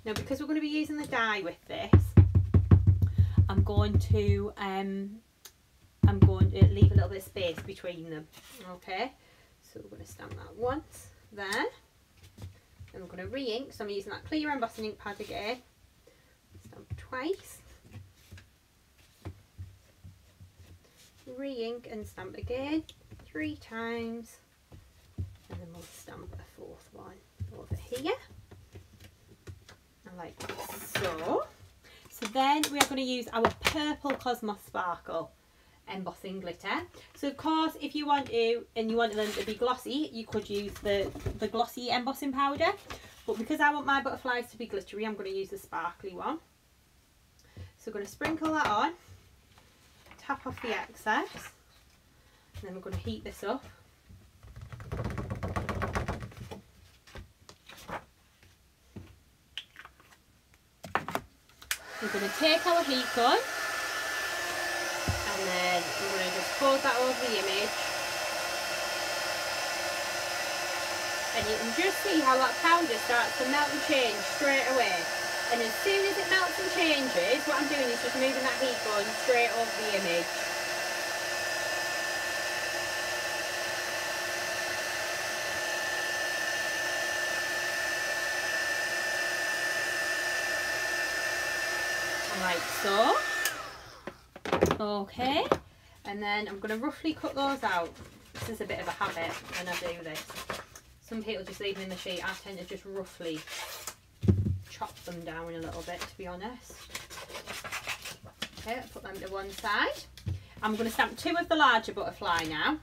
Now because we're going to be using the die with this, I'm going to leave a little bit of space between them. Okay, so we're going to stamp that once there, and we're going to re-ink. So I'm using that clear embossing ink pad again. Stamp twice, re-ink and stamp again 3 times, and then we'll stamp a 4th one over here, like so. So then we are going to use our purple Cosmos Sparkle embossing glitter. So of course, if you want to, and you want them to be glossy, you could use the glossy embossing powder. But because I want my butterflies to be glittery, I'm going to use the sparkly one. So we're going to sprinkle that on, tap off the excess, and then we're going to heat this up. We're going to take our heat gun and then we're going to just fold that over the image, and you can just see how that powder starts to melt and change straight away. And as soon as it melts and changes, what I'm doing is just moving that heat gun straight over the image. Like so. Okay, and then I'm going to roughly cut those out. This is a bit of a habit when I do this. Some people just leave them in the sheet. I tend to just roughly chop them down a little bit, to be honest. Okay, I'll put them to one side. I'm going to stamp 2 of the larger butterfly now.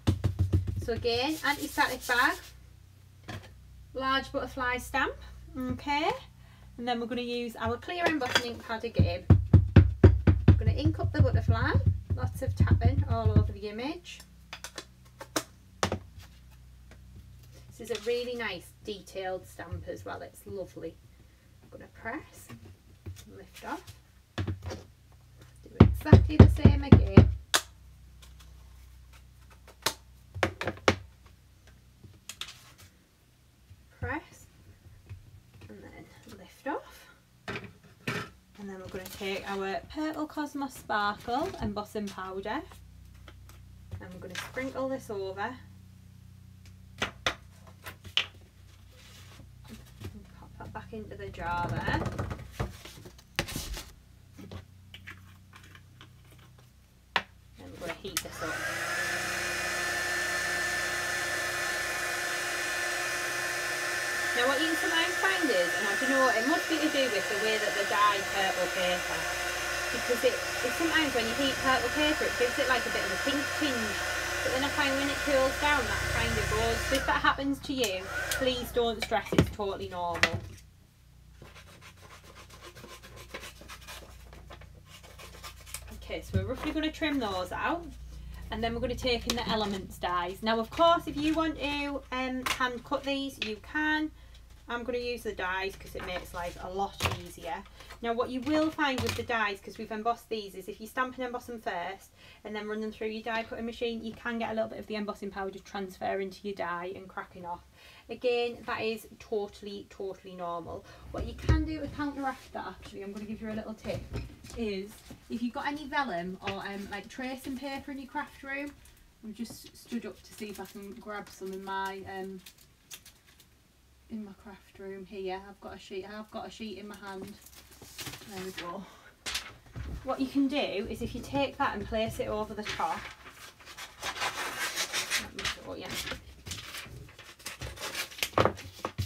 So again, anti-static bag, large butterfly stamp. Okay, and then we're going to use our clear embossing ink pad again. I'm going to ink up the butterfly, lots of tapping all over the image. This is a really nice detailed stamp as well, it's lovely. I'm going to press, lift off, do exactly the same again. Press, and then lift off. And then we're going to take our purple Cosmos Sparkle embossing powder and we're going to sprinkle this over. And pop that back into the jar there. And we're going to heat this up. Now what you can sometimes find is, and I don't know, it must be to do with the way that the dye purple paper. because it sometimes when you heat purple paper it gives it like a bit of a pink tinge, but then I find when it cools down that kind of goes. So if that happens to you, please don't stress, it's totally normal. Okay, so we're roughly going to trim those out, and then we're going to take in the elements dies. Now of course if you want to hand cut these, you can. I'm going to use the dies because it makes life a lot easier. Now what you will find with the dies, because we've embossed these, is if you stamp and emboss them first and then run them through your die cutting machine, you can get a little bit of the embossing powder transfer into your die and cracking off. Again, that is totally normal. What you can do to counteract that, actually, I'm going to give you a little tip, is if you've got any vellum or like tracing paper in your craft room, I've just stood up to see if I can grab some in my craft room here. I've got a sheet in my hand. There we go. What you can do is if you take that and place it over the top. Let me show you.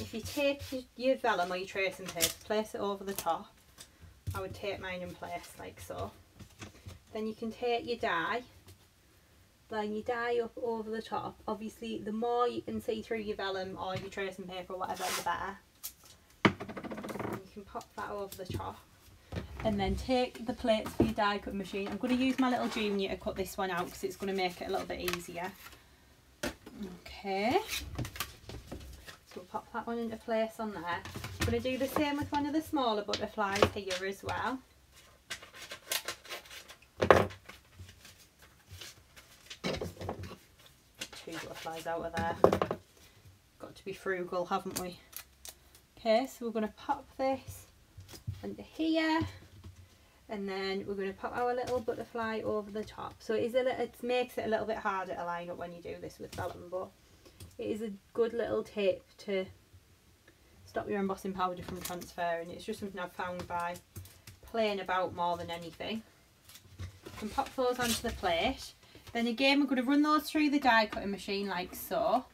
If you take your vellum or your tracing paper, place it over the top. I would take mine in place like so. Then you can take your die, line your die up over the top. Obviously the more you can see through your vellum or your tracing paper or whatever, the better. And you can pop that over the top. And then take the plates for your die cutting machine. I'm going to use my little junior to cut this one out because it's going to make it a little bit easier. Okay. So we'll pop that one into place on there. I'm going to do the same with one of the smaller butterflies here as well. Two butterflies out of there. Got to be frugal, haven't we? Okay, so we're going to pop this under here, and then we're going to pop our little butterfly over the top. So it makes it a little bit harder to line up when you do this with vellum, but it is a good little tip to stop your embossing powder from transferring. It's just something I've found by playing about more than anything. You can pop those onto the plate. Then again, we're going to run those through the die cutting machine like so.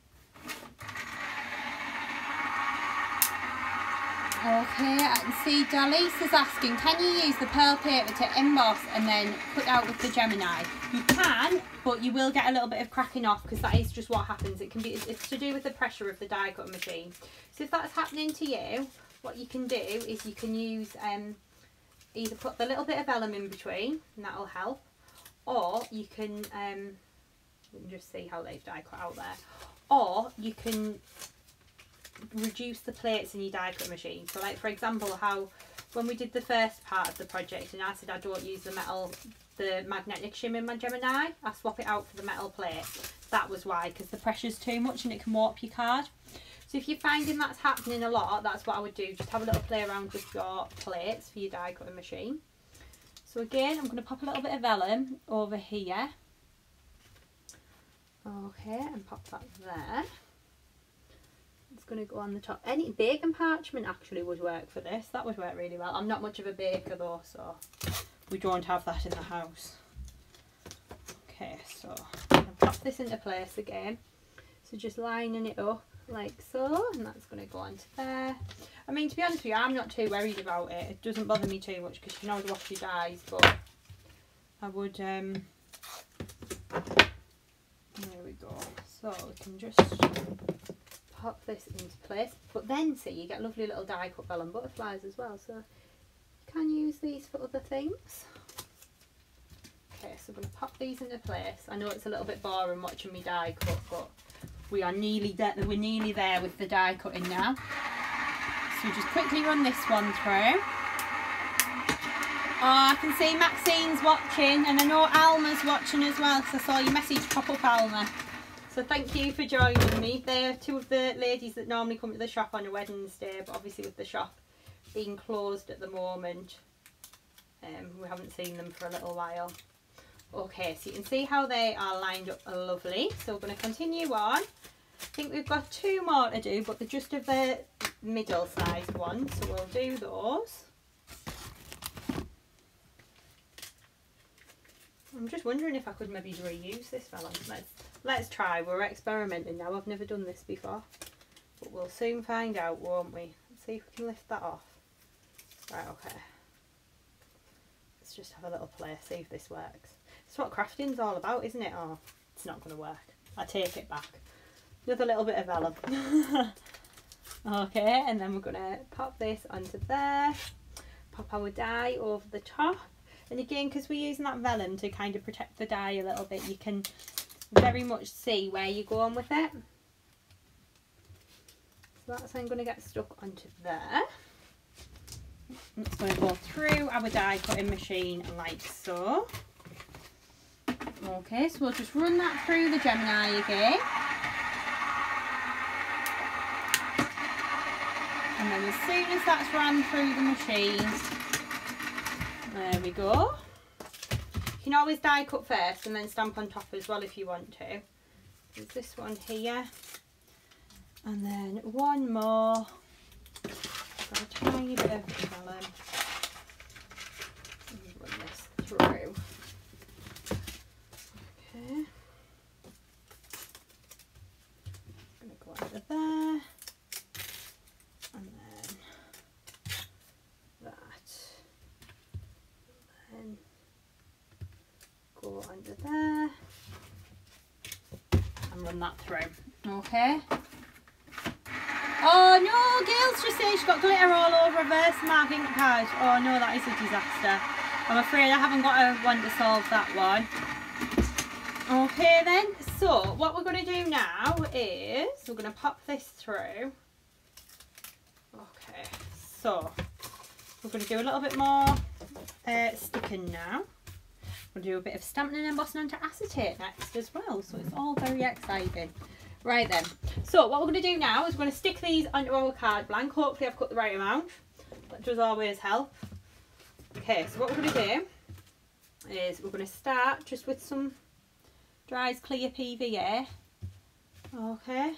Okay, I can see Dalise is asking, can you use the pearl paper to emboss and then cut out with the Gemini? You can, but you will get a little bit of cracking off because that is just what happens. It's to do with the pressure of the die cutting machine. So if that's happening to you, what you can do is you can use either put the little bit of vellum in between, and that'll help, or you can just see how they've die cut out there, or you can reduce the plates in your die cut machine. So like for example, how when we did the first part of the project and I said I don't use the magnetic shim in my Gemini, I swap it out for the metal plate. That was why, because the pressure's too much and it can warp your card. So if you're finding that's happening a lot, that's what I would do. Just have a little play around with your plates for your die cutting machine. So again, I'm going to pop a little bit of vellum over here. Okay, and pop that there. It's going to go on the top. Any baking parchment actually would work for this. That would work really well. I'm not much of a baker though, so we don't have that in the house. Okay, so I'm going to pop this into place again. So just lining it up like so, and that's going to go onto there. I mean, to be honest with you, I'm not too worried about it. It doesn't bother me too much because you can always wash your dies, but I would, there we go. So we can just pop this into place, but then see, you get lovely little die cut vellum butterflies as well, so you can use these for other things. Okay, so I'm going to pop these into place. I know it's a little bit boring watching me die cut, but we are nearly there. We're nearly there with the die cutting now. So just quickly run this one through. Oh, I can see Maxine's watching, and I know Alma's watching as well, because I saw your message pop up, Alma. So thank you for joining me. They're two of the ladies that normally come to the shop on a Wednesday, but obviously with the shop being closed at the moment, we haven't seen them for a little while. Okay, so you can see how they are lined up lovely. So we're going to continue on. I think we've got two more to do, but they're just of the middle sized ones, so we'll do those. I'm just wondering if I could maybe reuse this vellum. Let's try. We're experimenting now. I've never done this before, but we'll soon find out, won't we? Let's see if we can lift that off. Right, okay. let's just have a little play, see if this works. It's what crafting's all about, isn't it? Oh, it's not going to work. I take it back. Another little bit of vellum. Okay, and then we're going to pop this onto there. Pop our die over the top. And again, because we're using that vellum to kind of protect the die a little bit, you can very much see where you're going with it. So that's how I'm going to get stuck onto there. It's going to go through our die cutting machine like so. Okay, so we'll just run that through the Gemini again. And then as soon as that's run through the machine, there we go. You can always die cut first and then stamp on top as well if you want to. There's this one here. And then one more. Got a tiny bit of vellum. Run this through. Okay. I'm going to go under there. And then that. And then go under there. And run that through. Okay. Oh no, Gail's just saying she's got glitter all over her verse marking pad. Oh no, that is a disaster. I'm afraid I haven't got a one to solve that one. Okay then, so what we're going to do now is we're going to pop this through. Okay, so we're going to do a little bit more sticking now. We'll do a bit of stamping and embossing onto acetate next as well, so it's all very exciting. Right then, so what we're going to do now is we're going to stick these onto our card blank. Hopefully I've cut the right amount. That does always help. Okay, so what we're going to do is we're going to start just with some Dries Clear PVA. Okay.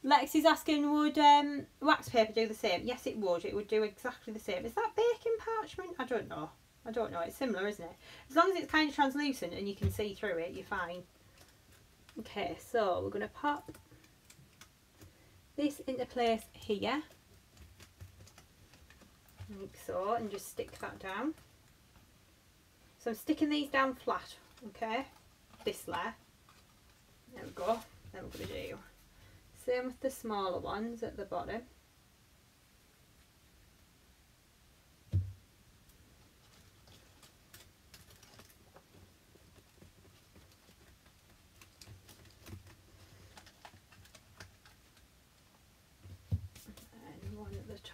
Lexi's asking, would wax paper do the same? Yes, it would. It would do exactly the same. Is that baking parchment? I don't know. I don't know. It's similar, isn't it? As long as it's kind of translucent and you can see through it, you're fine. Okay, so we're going to pop this into place here, like so, and just stick that down. So I'm sticking these down flat, okay, this layer. There we go. Then we're going to do same with the smaller ones at the bottom.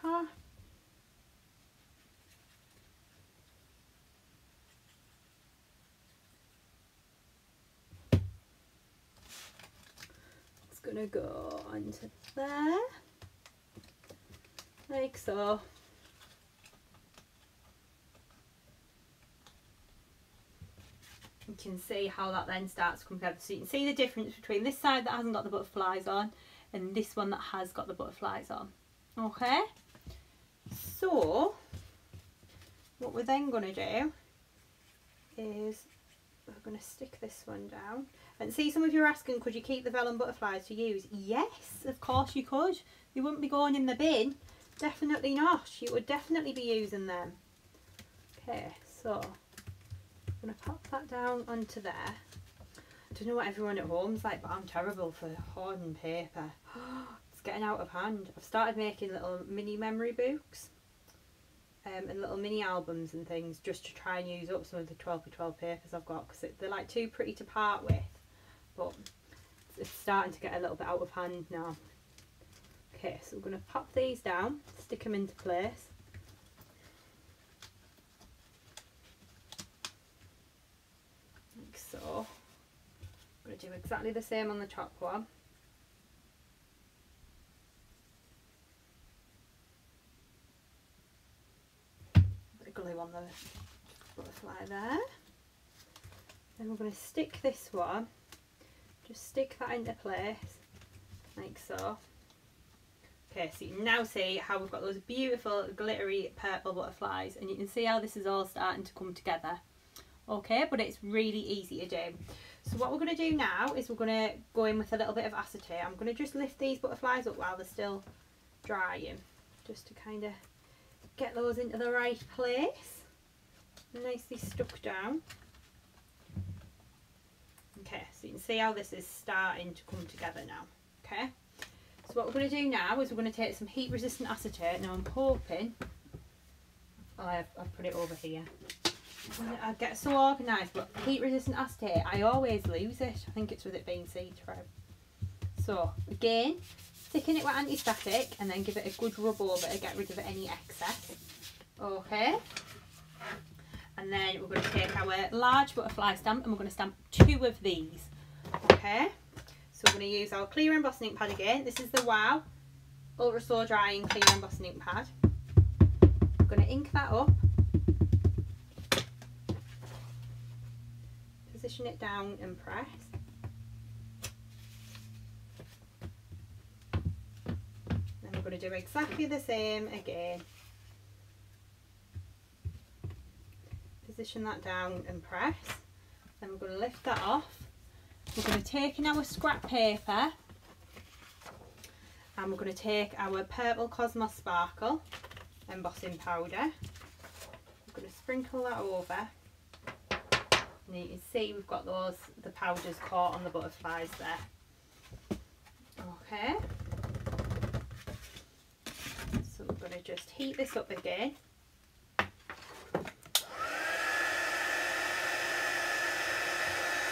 Top. It's gonna go onto there, like so. You can see how that then starts to come together. So you can see the difference between this side that hasn't got the butterflies on and this one that has got the butterflies on. Okay, so what we're then going to do is we're going to stick this one down. And see, some of you are asking, could you keep the vellum butterflies to use? Yes, of course you could. They wouldn't be going in the bin. Definitely not. You would definitely be using them. Okay, so I'm going to pop that down onto there. I don't know what everyone at home's like, but I'm terrible for hoarding paper. Getting out of hand. I've started making little mini memory books and little mini albums and things just to try and use up some of the 12x12 papers I've got, because they're like too pretty to part with, but it's starting to get a little bit out of hand now. Okay, so we're going to pop these down, stick them into place. Like so. I'm going to do exactly the same on the top one. Glue on the butterfly there. Then we're going to stick this one, just stick that into place like so. Okay, so you can now see how we've got those beautiful glittery purple butterflies, and you can see how this is all starting to come together. Okay, but it's really easy to do. So what we're going to do now is we're going to go in with a little bit of acetate. I'm going to just lift these butterflies up while they're still drying, just to kind of get those into the right place. nicely stuck down. Okay, so you can see how this is starting to come together now. Okay, so what we're going to do now is we're going to take some heat resistant acetate. Now I'm hoping, oh, I've put it over here. I get so organised, but heat resistant acetate, I always lose it. I think it's with it being see-through. So again, thicken it with anti-static and then give it a good rub over to get rid of any excess. Okay. And then we're going to take our large butterfly stamp and we're going to stamp 2 of these. Okay. So we're going to use our clear embossing ink pad again. This is the Wow Ultra Slow Drying Clear Embossing Ink Pad. I'm going to ink that up. Position it down and press. Then we're going to do exactly the same again. Position that down and press. Then we're going to lift that off. We're going to take in our scrap paper and we're going to take our purple Cosmos Sparkle embossing powder. We're going to sprinkle that over. And you can see we've got the powders caught on the butterflies there. Okay. So we're going to just heat this up again.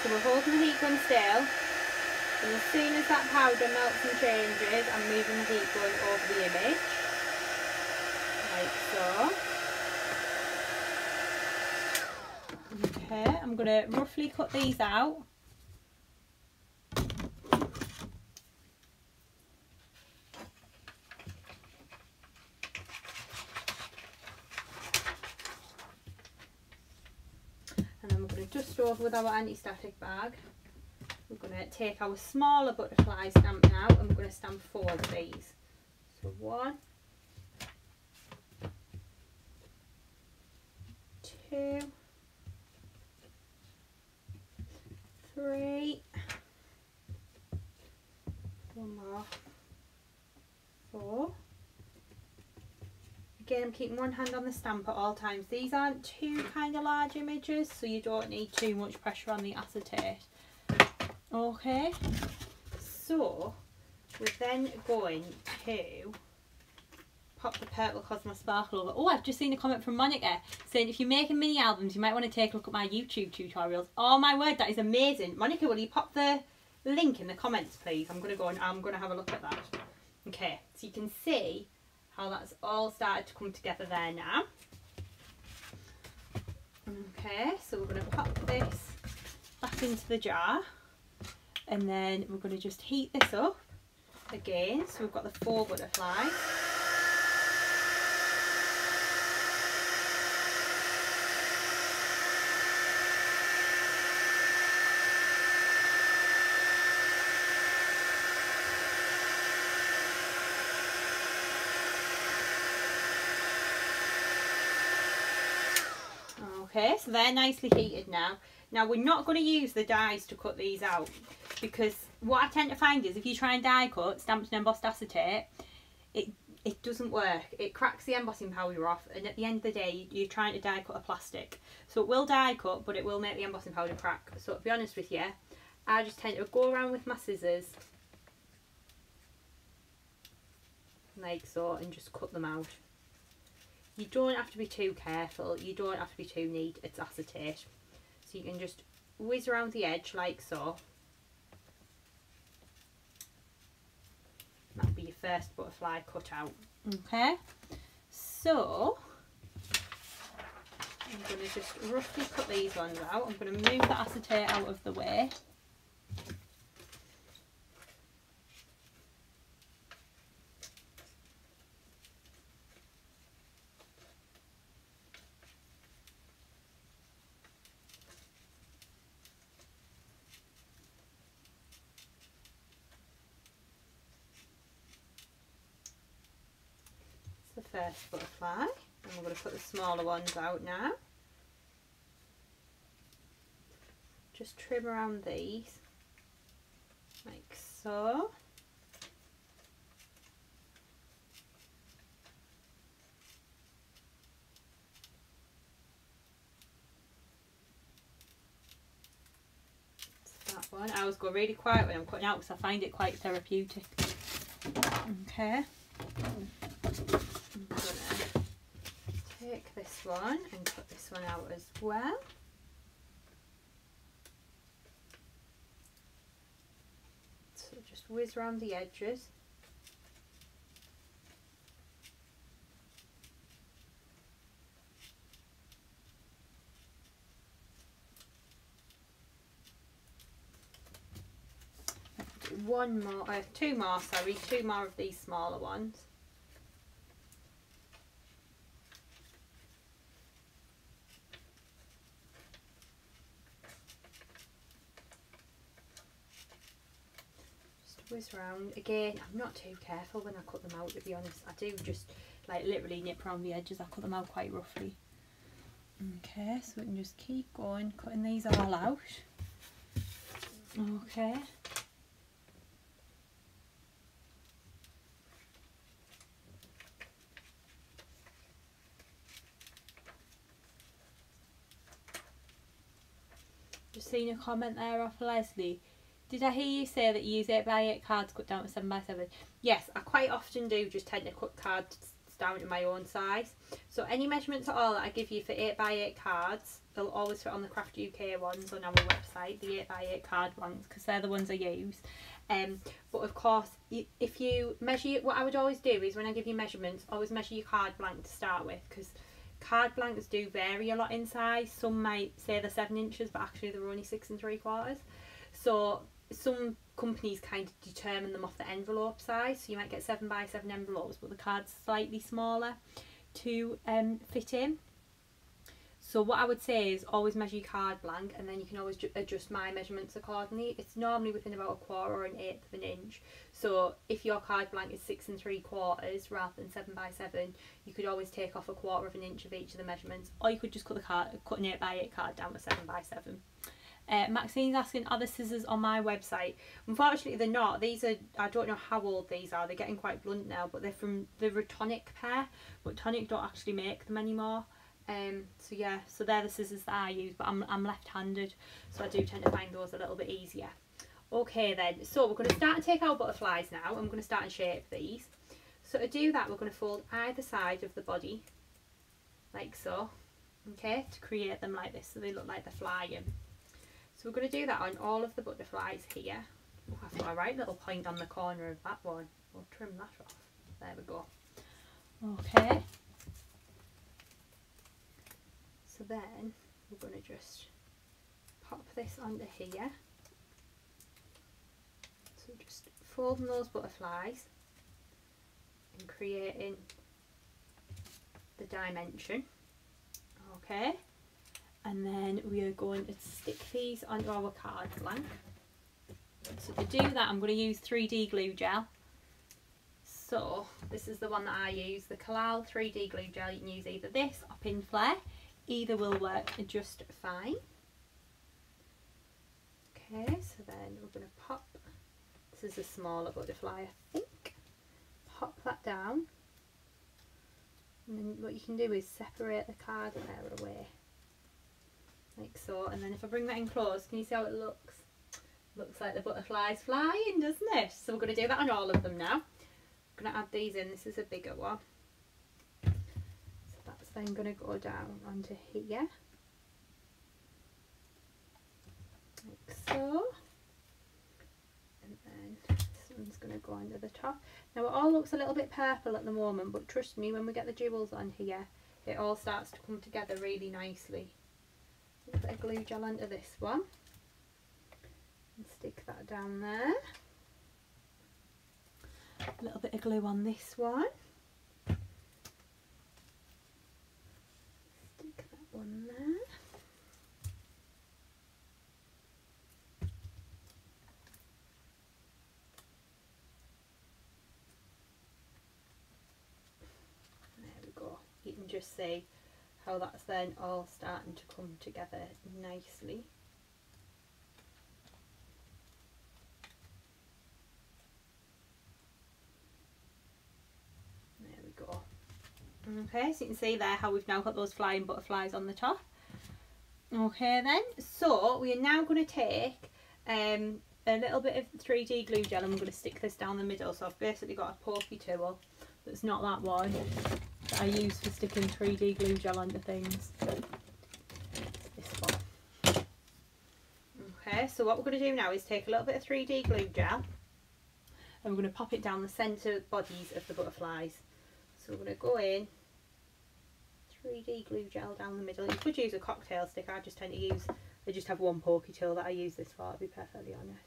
So we're holding the heat gun still, and as soon as that powder melts and changes, I'm moving the heat gun over the image, like so. Okay, I'm going to roughly cut these out. And then we're going to dust over with our anti-static bag. We're going to take our smaller butterfly stamp now and we're going to stamp 4 of these. So 1, 2, 3, 1 more, 4. Again, I'm keeping one hand on the stamp at all times. These aren't too kind of large images, so you don't need too much pressure on the acetate. Okay, so we're then going to pop the purple Cosmos Sparkle over. Oh, I've just seen a comment from Monica saying if you're making mini albums, you might want to take a look at my YouTube tutorials. Oh my word, that is amazing. Monica, will you pop the link in the comments, please? I'm going to go and I'm going to have a look at that. Okay, so you can see how that's all started to come together there now. Okay, so we're going to pop this back into the jar and then we're going to just heat this up again. So we've got the 4 butterflies. Okay, so they're nicely heated now. Now we're not going to use the dies to cut these out because what I tend to find is if you try and die cut stamped and embossed acetate, it doesn't work. It cracks the embossing powder off and at the end of the day you're trying to die cut a plastic. So it will die cut but it will make the embossing powder crack. So to be honest with you, I just tend to go around with my scissors like so and just cut them out. You don't have to be too careful, you don't have to be too neat, it's acetate. So you can just whiz around the edge like so. That'll be your first butterfly cut out. Okay, so I'm going to just roughly cut these ones out. I'm going to move the acetate out of the way. The first butterfly, and we're going to put the smaller ones out now. Just trim around these like so. one. I always go really quiet when I'm cutting out because I find it quite therapeutic. Okay. I'm going to take this one and cut this one out as well. So just whiz around the edges. One more, two more of these smaller ones. Just whiz round. Again, I'm not too careful when I cut them out, to be honest. I do just like literally nip around the edges. I cut them out quite roughly. Okay, so we can just keep going, cutting these all out. Okay. Just seen a comment there off Leslie. Did I hear you say that you use 8x8 cards cut down to 7x7? Yes, I quite often do just tend to cut cards down to my own size. So any measurements at all that I give you for 8x8 cards, they'll always fit on the Craft UK ones on our website, the 8x8 card ones, because they're the ones I use. But of course, if you measure, what I would always do is when I give you measurements, always measure your card blank to start with, because card blanks do vary a lot in size. Some might say they're 7 inches, but actually they're only 6 3/4. So some companies kind of determine them off the envelope size. So you might get 7x7 envelopes, but the card's slightly smaller to fit in. So what I would say is always measure your card blank, and then you can always adjust my measurements accordingly. It's normally within about 1/4 or 1/8 of an inch. So if your card blank is 6 3/4 rather than 7x7, you could always take off 1/4 of an inch of each of the measurements, or you could just cut an 8x8 card down to 7x7. Maxine's asking, are the scissors on my website? Unfortunately they're not. These are, I don't know how old these are, they're getting quite blunt now, but they're from the Tonic pair, but Tonic don't actually make them anymore. So yeah, so they're the scissors that I use, but I'm left-handed, so I do tend to find those a little bit easier. Okay then, so we're going to start and take our butterflies now, and we're going to start and shape these. So to do that, we're going to fold either side of the body, like so, okay, to create them like this, so they look like they're flying. So we're going to do that on all of the butterflies here. Oh, I've got a right little point on the corner of that one. We'll trim that off. There we go. Okay. So then we're going to just pop this onto here. So just folding those butterflies and creating the dimension. Okay. And then we are going to stick these onto our card blank. So to do that, I'm going to use 3D glue gel. So this is the one that I use, the Kalal 3D glue gel. You can use either this or Pin Flare. Either will work just fine. Okay, so then we're going to pop, this is a smaller butterfly I think, pop that down, and then what you can do is separate the card layer away, like so, and then if I bring that in close, can you see how it looks? Looks like the butterfly's flying, doesn't it? So we're going to do that on all of them now. I'm going to add these in, this is a bigger one. Then I'm going to go down onto here, like so, and then this one's going to go under the top. Now it all looks a little bit purple at the moment, but trust me, when we get the jewels on here, it all starts to come together really nicely. A bit of glue gel onto this one, and stick that down there. A little bit of glue on this one. One there. There we go. You can just see how that's then all starting to come together nicely. There we go. Okay, so you can see there how we've now got those flying butterflies on the top. Okay then, so we are now going to take a little bit of 3D glue gel, and I'm going to stick this down the middle. So I've basically got a pokey tool that's not that one that I use for sticking 3D glue gel onto things. This one. Okay, so what we're going to do now is take a little bit of 3D glue gel and we're going to pop it down the centre bodies of the butterflies. So we're going to go in, 3D glue gel down the middle. You could use a cocktail stick. I just tend to use, I just have one pokey tool that I use this for, to be perfectly honest.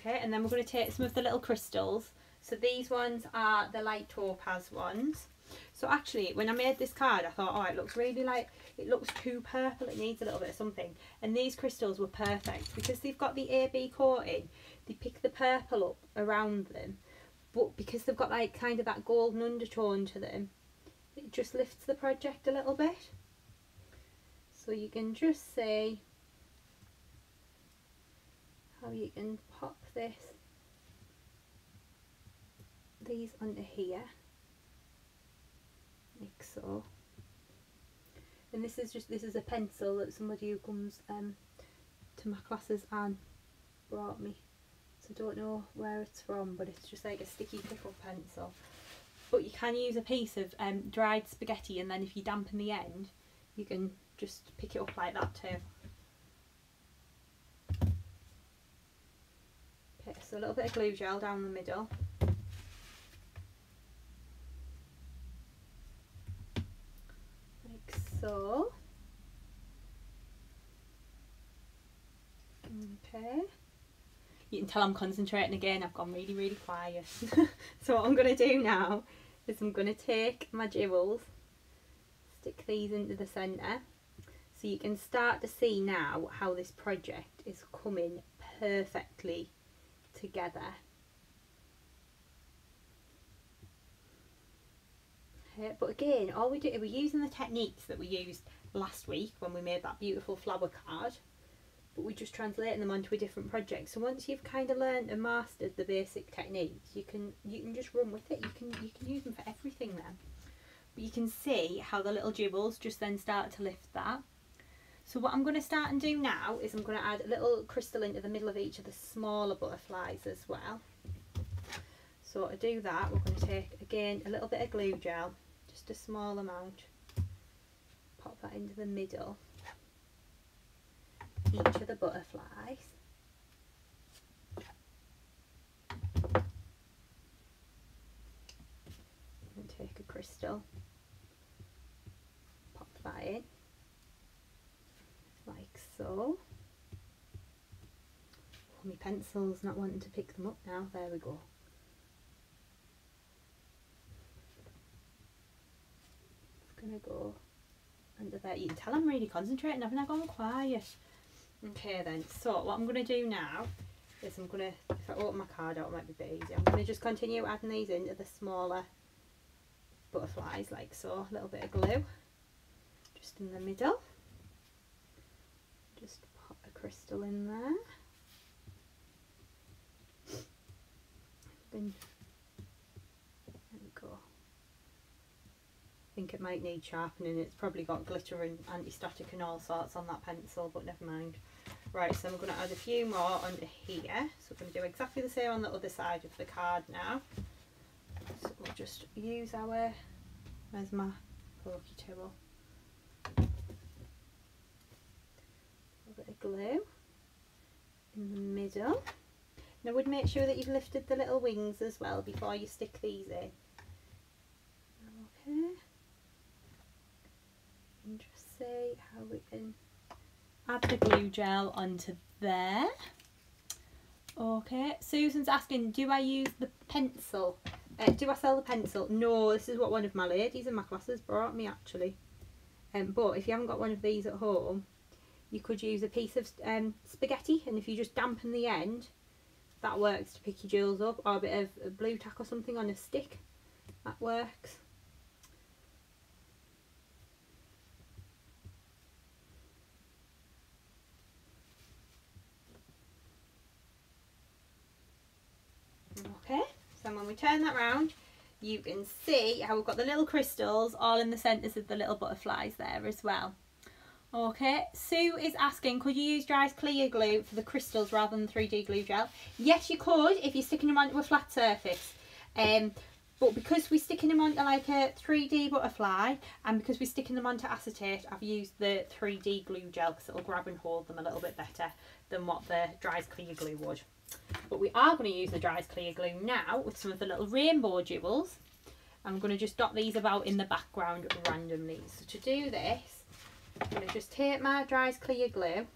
Okay, and then we're going to take some of the little crystals. So these ones are the light topaz ones. So actually, when I made this card, I thought, oh, it looks really like, it looks too purple, it needs a little bit of something. And these crystals were perfect because they've got the AB coating. They pick the purple up around them, but because they've got like kind of that golden undertone to them, it just lifts the project a little bit. So you can just see how you can pop these onto here, like so. And this is a pencil that somebody who comes to my classes and brought me. So I don't know where it's from, but it's just like a sticky pickle pencil. But you can use a piece of dried spaghetti, and then if you dampen the end, you can just pick it up like that too. Okay, so a little bit of glue gel down the middle. Like so. Okay. You can tell I'm concentrating again, I've gone really, really quiet. So what I'm going to do now is I'm going to take my jewels, stick these into the centre, so you can start to see now how this project is coming perfectly together. Okay, but again, all we're using the techniques that we used last week when we made that beautiful flower card, but we're just translating them onto a different project. So once you've kind of learned and mastered the basic techniques, you can just run with it. You can use them for everything then. But you can see how the little jewels just then start to lift that. So what I'm going to start and do now is I'm going to add a little crystal into the middle of each of the smaller butterflies as well. So to do that, we're going to take again a little bit of glue gel, just a small amount, pop that into the middle each of the butterflies. And take a crystal, pop that in, like so. Oh, my pencil's not wanting to pick them up now, there we go. It's gonna go under there. You can tell I'm really concentrating, haven't I gone quiet? Okay then, so what I'm going to do now is I'm going to, if I open my card out it might be a bit easier, I'm going to just continue adding these into the smaller butterflies like so. A little bit of glue just in the middle, just pop a crystal in there, then there we go. I think it might need sharpening. It's probably got glitter and anti-static and all sorts on that pencil, but never mind. Right, so I'm going to add a few more onto here. So we're going to do exactly the same on the other side of the card now. So we'll just use our, where's my pokey tool? A little bit of glue in the middle. And I would make sure that you've lifted the little wings as well before you stick these in. Okay. And just see how we can add the glue gel onto there. Okay, Susan's asking, do I use the pencil? Do I sell the pencil? No, this is what one of my ladies in my classes brought me actually. But if you haven't got one of these at home, you could use a piece of spaghetti, and if you just dampen the end, that works to pick your jewels up, or a bit of blue tack or something on a stick, that works. Okay, so when we turn that round, you can see how we've got the little crystals all in the centres of the little butterflies there as well. Okay, Sue is asking, could you use dry clear glue for the crystals rather than 3D glue gel? Yes, you could if you're sticking them onto a flat surface. But because we're sticking them onto like a 3D butterfly, and because we're sticking them onto acetate, I've used the 3D glue gel because it'll grab and hold them a little bit better than what the dry clear glue would. But we are going to use the dry clear glue now with some of the little rainbow jewels. I'm going to just dot these about in the background randomly. So to do this, I'm going to just take my dry clear glue,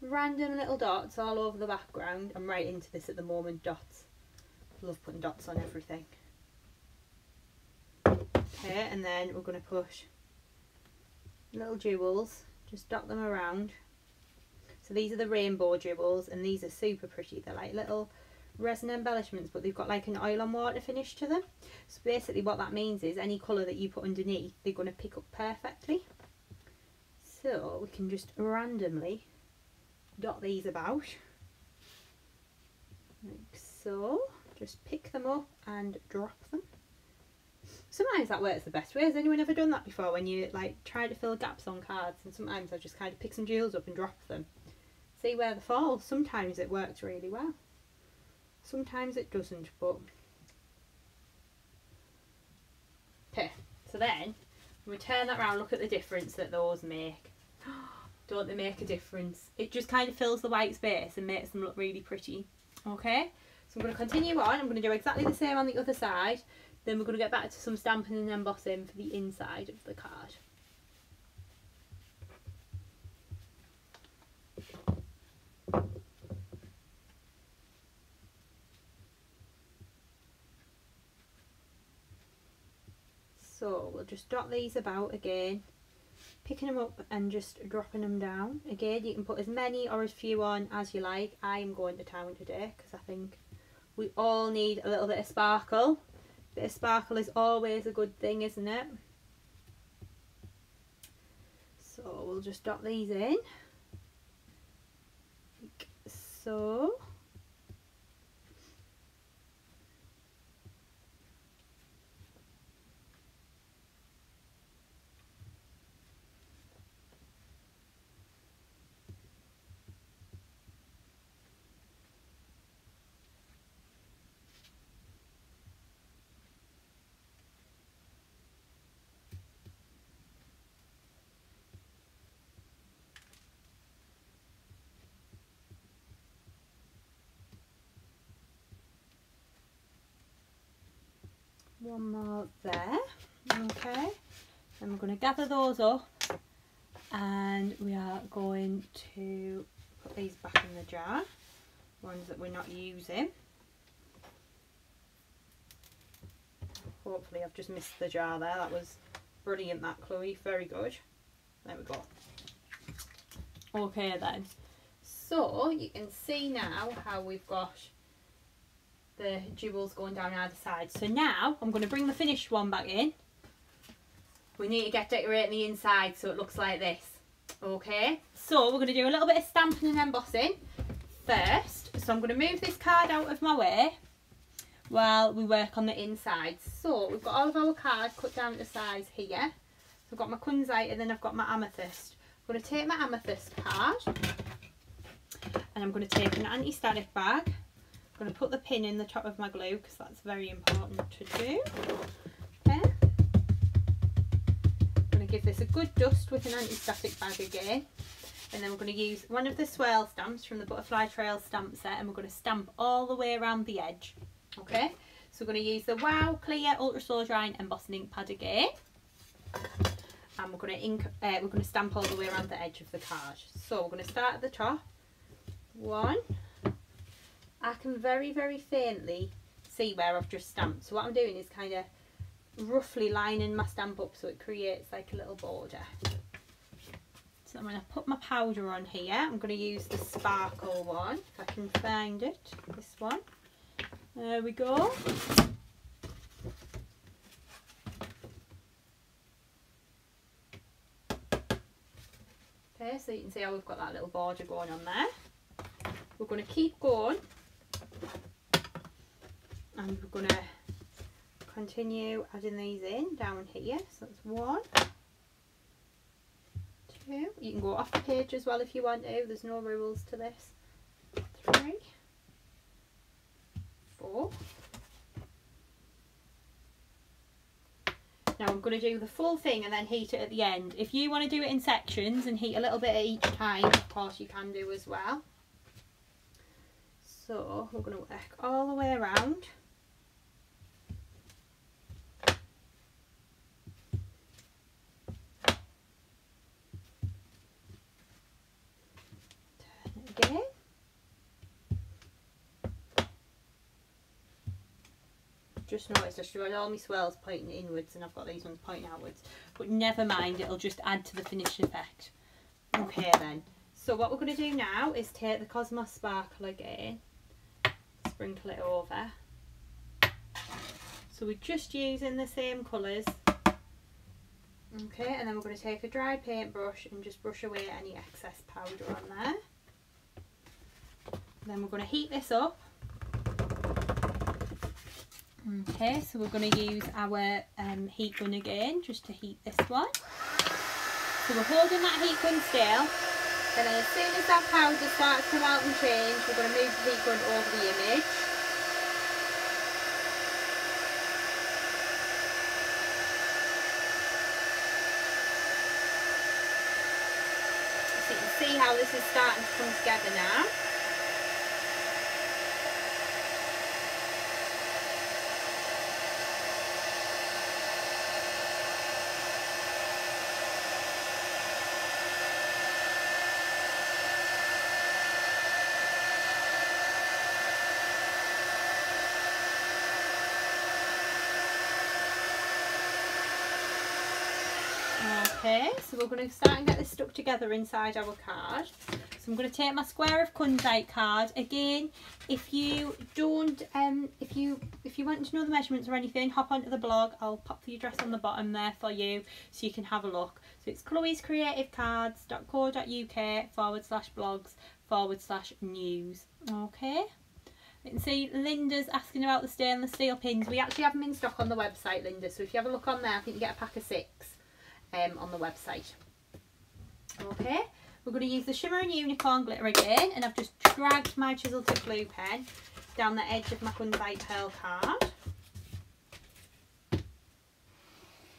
random little dots all over the background. I'm right into this at the moment, dots. Love putting dots on everything. Okay, and then we're going to push little jewels, just dot them around. So these are the rainbow jewels, and these are super pretty. They're like little resin embellishments, but they've got like an oil on water finish to them. So basically what that means is any colour that you put underneath, they're going to pick up perfectly. So we can just randomly dot these about, like so. Just pick them up and drop them. Sometimes that works the best way. Has anyone ever done that before, when you like try to fill gaps on cards? And sometimes I just kind of pick some jewels up and drop them, see where they fall. Sometimes it works really well, sometimes it doesn't, but okay. So then when we turn that around, look at the difference that those make. Don't they make a difference? It just kind of fills the white space and makes them look really pretty. Okay, so I'm going to continue on. I'm going to do exactly the same on the other side. Then we're going to get back to some stamping and embossing for the inside of the card. So we'll just dot these about again, picking them up and just dropping them down. Again, you can put as many or as few on as you like. I am going to town today because I think we all need a little bit of sparkle. A bit of sparkle is always a good thing, isn't it? So we'll just dot these in, like so. One more there. Okay, then we're going to gather those up and we are going to put these back in the jar, ones that we're not using. Hopefully I've just missed the jar there. That was brilliant, that, Chloe, very good. There we go. Okay then, so you can see now how we've got the jewels going down either side. So now I'm going to bring the finished one back in. We need to get decorating the inside so it looks like this. Okay, so we're going to do a little bit of stamping and embossing first. So I'm going to move this card out of my way while we work on the inside. So we've got all of our cards cut down to size here. So I've got my kunzite and then I've got my amethyst. I'm going to take my amethyst card and I'm going to take an anti-static bag. I'm going to put the pin in the top of my glue because that's very important to do. Okay. I'm going to give this a good dust with an anti-static bag again. And then we're going to use one of the swirl stamps from the Butterfly Trail stamp set and we're going to stamp all the way around the edge. Okay, so we're going to use the Wow Clear Ultra Slow Drying Embossing Ink Pad again. And we're going to stamp all the way around the edge of the card. So we're going to start at the top. One. I can very, very faintly see where I've just stamped. So what I'm doing is kind of roughly lining my stamp up so it creates like a little border. So I'm going to put my powder on here. I'm going to use the sparkle one, if I can find it. This one. There we go. Okay, so you can see how we've got that little border going on there. We're going to keep going and we're going to continue adding these in down here. So that's 1, 2, you can go off the page as well if you want to, there's no rules to this, 3, 4. Now I'm going to do the full thing and then heat it at the end. If you want to do it in sections and heat a little bit at each time, of course you can do as well. So we're going to work all the way around. Turn it again. Just noticed I should have all my swirls pointing inwards and I've got these ones pointing outwards, but never mind, it'll just add to the finished effect. Okay then, so what we're going to do now is take the Cosmos Sparkle again, sprinkle it over. So we're just using the same colours. Okay, and then we're going to take a dry paintbrush and just brush away any excess powder on there. Then we're going to heat this up. Okay, so we're going to use our heat gun again just to heat this one. So we're holding that heat gun still, and then as soon as that powder starts to melt and change, we're going to move the heat gun over the image. So you can see how this is starting to come together now. Okay, so we're going to start and get this stuck together inside our card. So I'm going to take my square of Kunzite card. Again, if you don't, if you want to know the measurements or anything, hop onto the blog. I'll pop the address on the bottom there for you so you can have a look. So it's chloescreativecards.co.uk/blogs/news. Okay. You can see Linda's asking about the stainless steel pins. We actually have them in stock on the website, Linda. So if you have a look on there, I think you get a pack of 6. On the website. Okay, we're going to use the Shimmer and Unicorn glitter again, and I've just dragged my chisel tip glue pen down the edge of my Kunzite pearl card.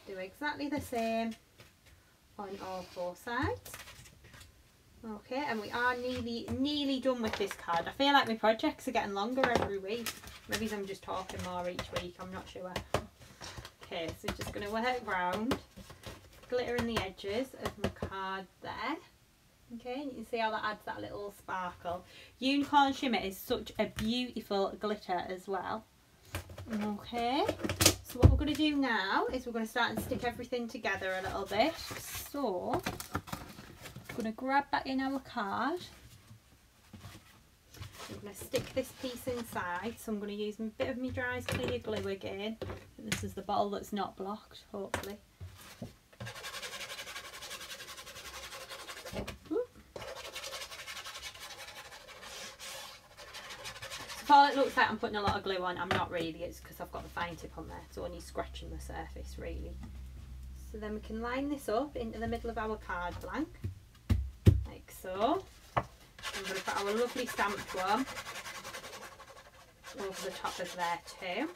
Do exactly the same on all 4 sides. Okay, and we are nearly done with this card. I feel like my projects are getting longer every week. Maybe I'm just talking more each week, I'm not sure. Okay, so just going to work round, glitter in the edges of my card there. Okay, and you can see how that adds that little sparkle. Unicorn Shimmer is such a beautiful glitter as well. Okay, so what we're going to do now is we're going to start and stick everything together a little bit. So I'm going to grab that in our card. I'm going to stick this piece inside, so I'm going to use a bit of my dry clear glue again. And this is the bottle that's not blocked, hopefully. So all it looks like I'm putting a lot of glue on, I'm not really, it's because I've got the fine tip on there, so only scratching the surface really. So then we can line this up into the middle of our card blank, like so. I'm going to put our lovely stamped one over the top of there too.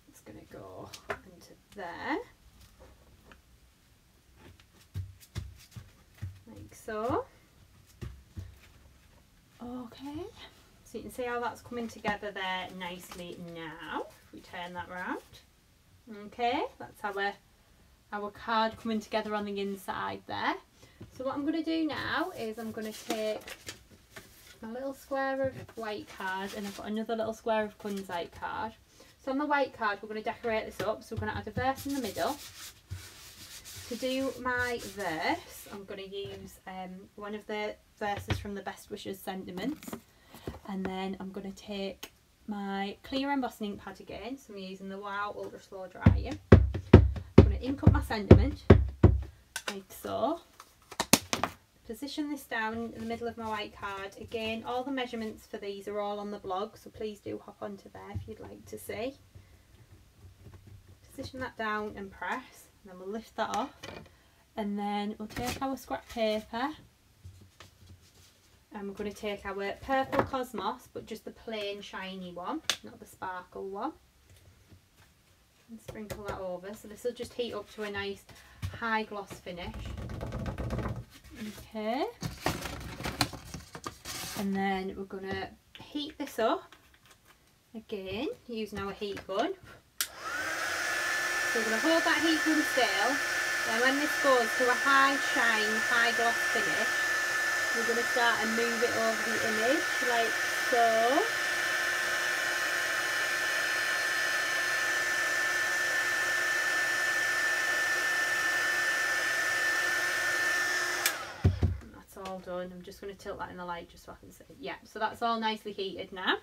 It's going to go into there, like so. Okay. So you can see how that's coming together there nicely now, if we turn that round. Okay, that's our card coming together on the inside there. So what I'm going to do now is I'm going to take my little square of white card, and I've got another little square of Kunzite card. So on the white card we're going to decorate this up, so we're going to add a verse in the middle. To do my verse I'm going to use one of the verses from the Best Wishes Sentiments. And then I'm going to take my clear embossing ink pad again, so I'm using the Wow Ultra Slow Dryer. I'm going to ink up my sentiment, like so. Position this down in the middle of my white card. Again, all the measurements for these are all on the blog, so please do hop onto there if you'd like to see. Position that down and press, and then we'll lift that off, and then we'll take our scrap paper, and we're going to take our purple Cosmos, but just the plain shiny one, not the sparkle one, and sprinkle that over. So this will just heat up to a nice high gloss finish. Okay, and then we're going to heat this up again using our heat gun. So we're going to hold that heat gun still, then when this goes to a high shine, high gloss finish, we're going to start and move it over the image like so. All done. I'm just going to tilt that in the light just so I can see. Yeah, so that's all nicely heated now.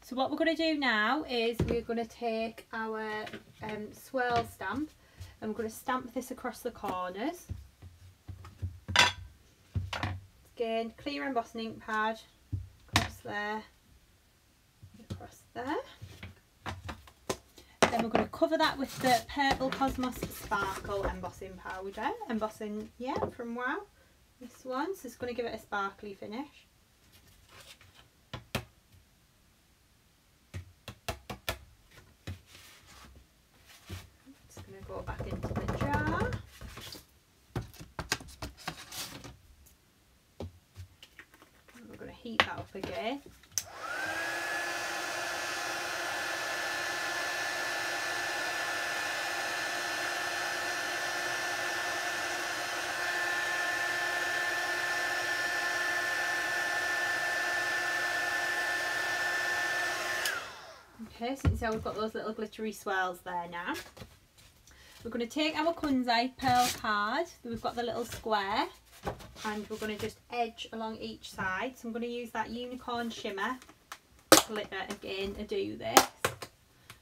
So what we're going to do now is we're going to take our swirl stamp, and we're going to stamp this across the corners. Again, clear embossing ink pad across there, across there. Then we're going to cover that with the purple Cosmos Sparkle embossing powder, from Wow. This one, so it's going to give it a sparkly finish. It's going to go back into the jar. And we're going to heat that up again. Okay, so you can see how we've got those little glittery swirls there now. We're going to take our Kunzai pearl card, we've got the little square, and we're going to just edge along each side. So I'm going to use that unicorn shimmer glitter again to do this.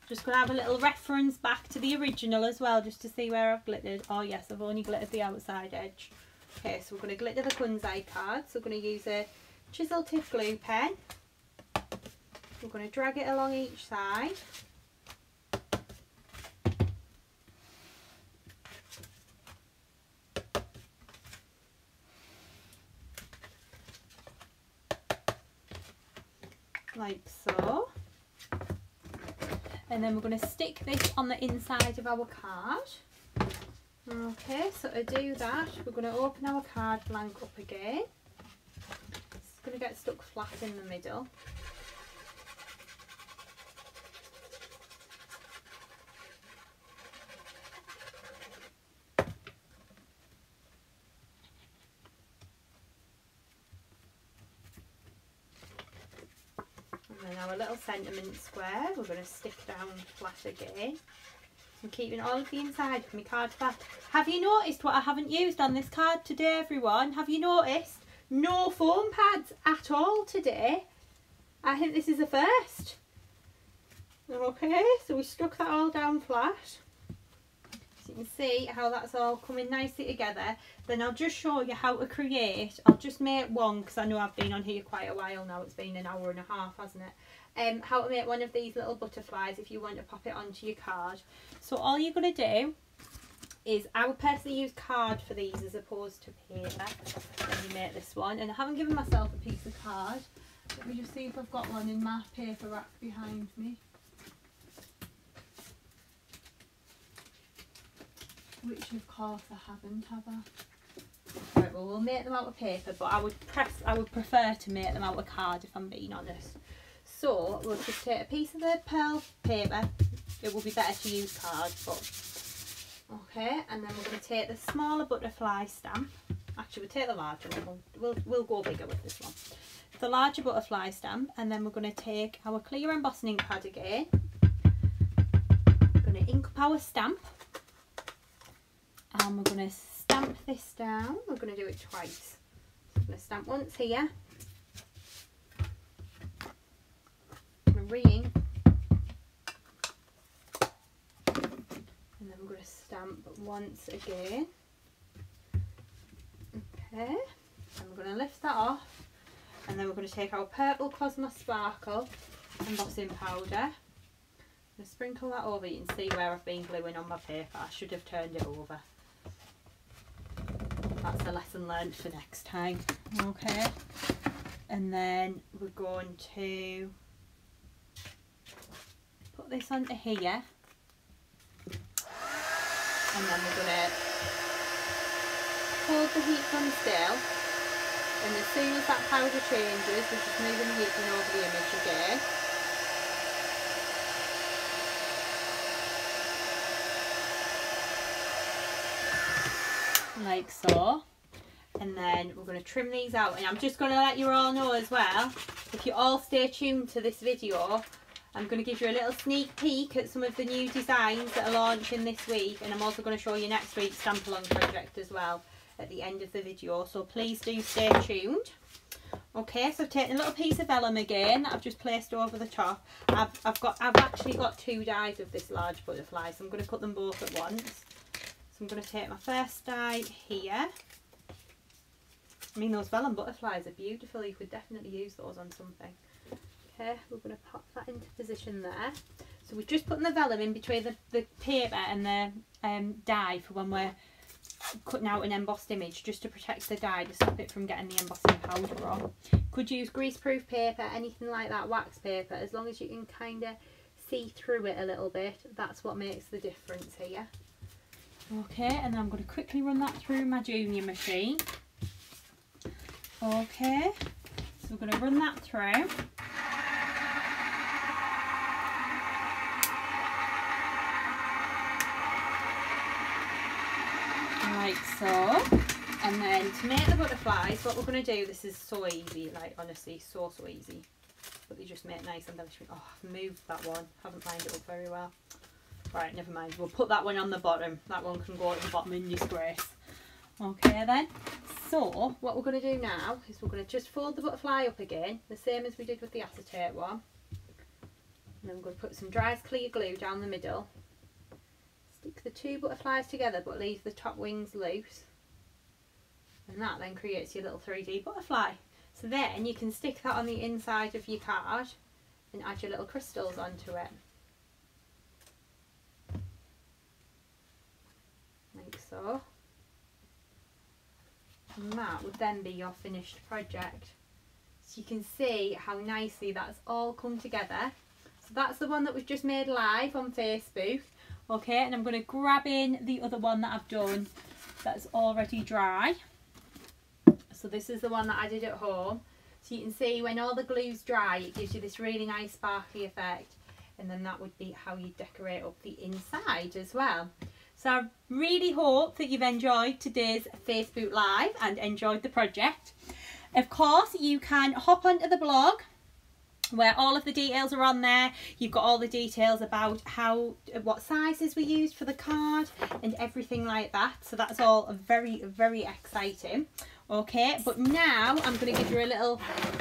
Just going to have a little reference back to the original as well, just to see where I've glittered. Oh yes, I've only glittered the outside edge. Okay, so we're going to glitter the Kunzai card. So we're going to use a chisel tip glue pen. We're going to drag it along each side. Like so. And then we're going to stick this on the inside of our card. Okay, so to do that, we're going to open our card blank up again. It's going to get stuck flat in the middle. And then our little sentiment square, we're going to stick down flat again. I'm keeping all of the inside of my card flat. Have you noticed what I haven't used on this card today, everyone? Have you noticed? No foam pads at all today. I think this is a first. Okay, so we stuck that all down flat. So you can see how that's all coming nicely together. Then I'll just show you how to create. I'll just make one because I know I've been on here quite a while now. It's been an hour and a half, hasn't it? How to make one of these little butterflies if you want to pop it onto your card. So all you're going to do is, I would personally use card for these as opposed to paper when you make this one. And I haven't given myself a piece of card. Let me just see if I've got one in my paper rack behind me. Which of course I haven't, have I? Right, well we'll make them out of paper, but I would prefer to make them out of card if I'm being honest. So we'll just take a piece of the pearl paper. It will be better to use card, but okay. And then we're going to take the smaller butterfly stamp. Actually, we'll take the larger one. We'll go bigger with this one. The larger butterfly stamp, and then we're going to take our clear embossing ink pad again. We're going to ink up our stamp, and we're going to stamp this down. We're going to do it twice. So I'm going to stamp once here. Re-ink, and then we're going going to stamp once again. Okay, and we're going to lift that off, and then we're going to take our purple Cosmos Sparkle embossing powder. I'm going to sprinkle that over. You can see where I've been gluing on my paper. I should have turned it over. That's a lesson learned for next time. Okay, and then we're going to put this onto here, and then we're going to hold the heat gun still, and as soon as that powder changes, we're just moving the heat gun over the image again. Like so. And then we're going to trim these out, and I'm just going to let you all know as well, if you all stay tuned to this video, I'm going to give you a little sneak peek at some of the new designs that are launching this week, and I'm also going to show you next week's stamp along project as well at the end of the video, so please do stay tuned. Okay, so I've taken a little piece of vellum again that I've just placed over the top. I've actually got 2 dies of this large butterfly, so I'm going to cut them both at once. So I'm going to take my first die here. I mean, those vellum butterflies are beautiful. You could definitely use those on something. Okay, we're going to pop that into position there. So we're just putting the vellum in between the paper and the die for when we're cutting out an embossed image, just to protect the die, to stop it from getting the embossing powder on. Could use greaseproof paper, anything like that, wax paper, as long as you can kind of see through it a little bit. That's what makes the difference here. Okay, and then I'm going to quickly run that through my junior machine. Okay, so we're going to run that through. Like so. And then to make the butterflies, what we're going to do, this is so easy, like honestly, so easy. But they just make nice embellishment. Oh, I've moved that one. Haven't lined it up very well. Right, never mind. We'll put that one on the bottom. That one can go at the bottom in disgrace. Okay then. So what we're going to do now is we're going to just fold the butterfly up again, the same as we did with the acetate one. And then we're going to put some dry as clear glue down the middle. Stick the 2 butterflies together but leave the top wings loose. And that then creates your little 3D butterfly. So then you can stick that on the inside of your card and add your little crystals onto it. Like so. And that would then be your finished project. So you can see how nicely that's all come together. So that's the one that we've just made live on Facebook. Okay, and I'm going to grab in the other one that I've done that's already dry. So this is the one that I did at home. So you can see when all the glue's dry, it gives you this really nice sparkly effect. And then that would be how you decorate up the inside as well. So I really hope that you've enjoyed today's Facebook Live and enjoyed the project. Of course, you can hop onto the blog where all of the details are on there. You've got all the details about what sizes we used for the card and everything like that. So that's all very, very exciting. Okay, but now I'm going to give you a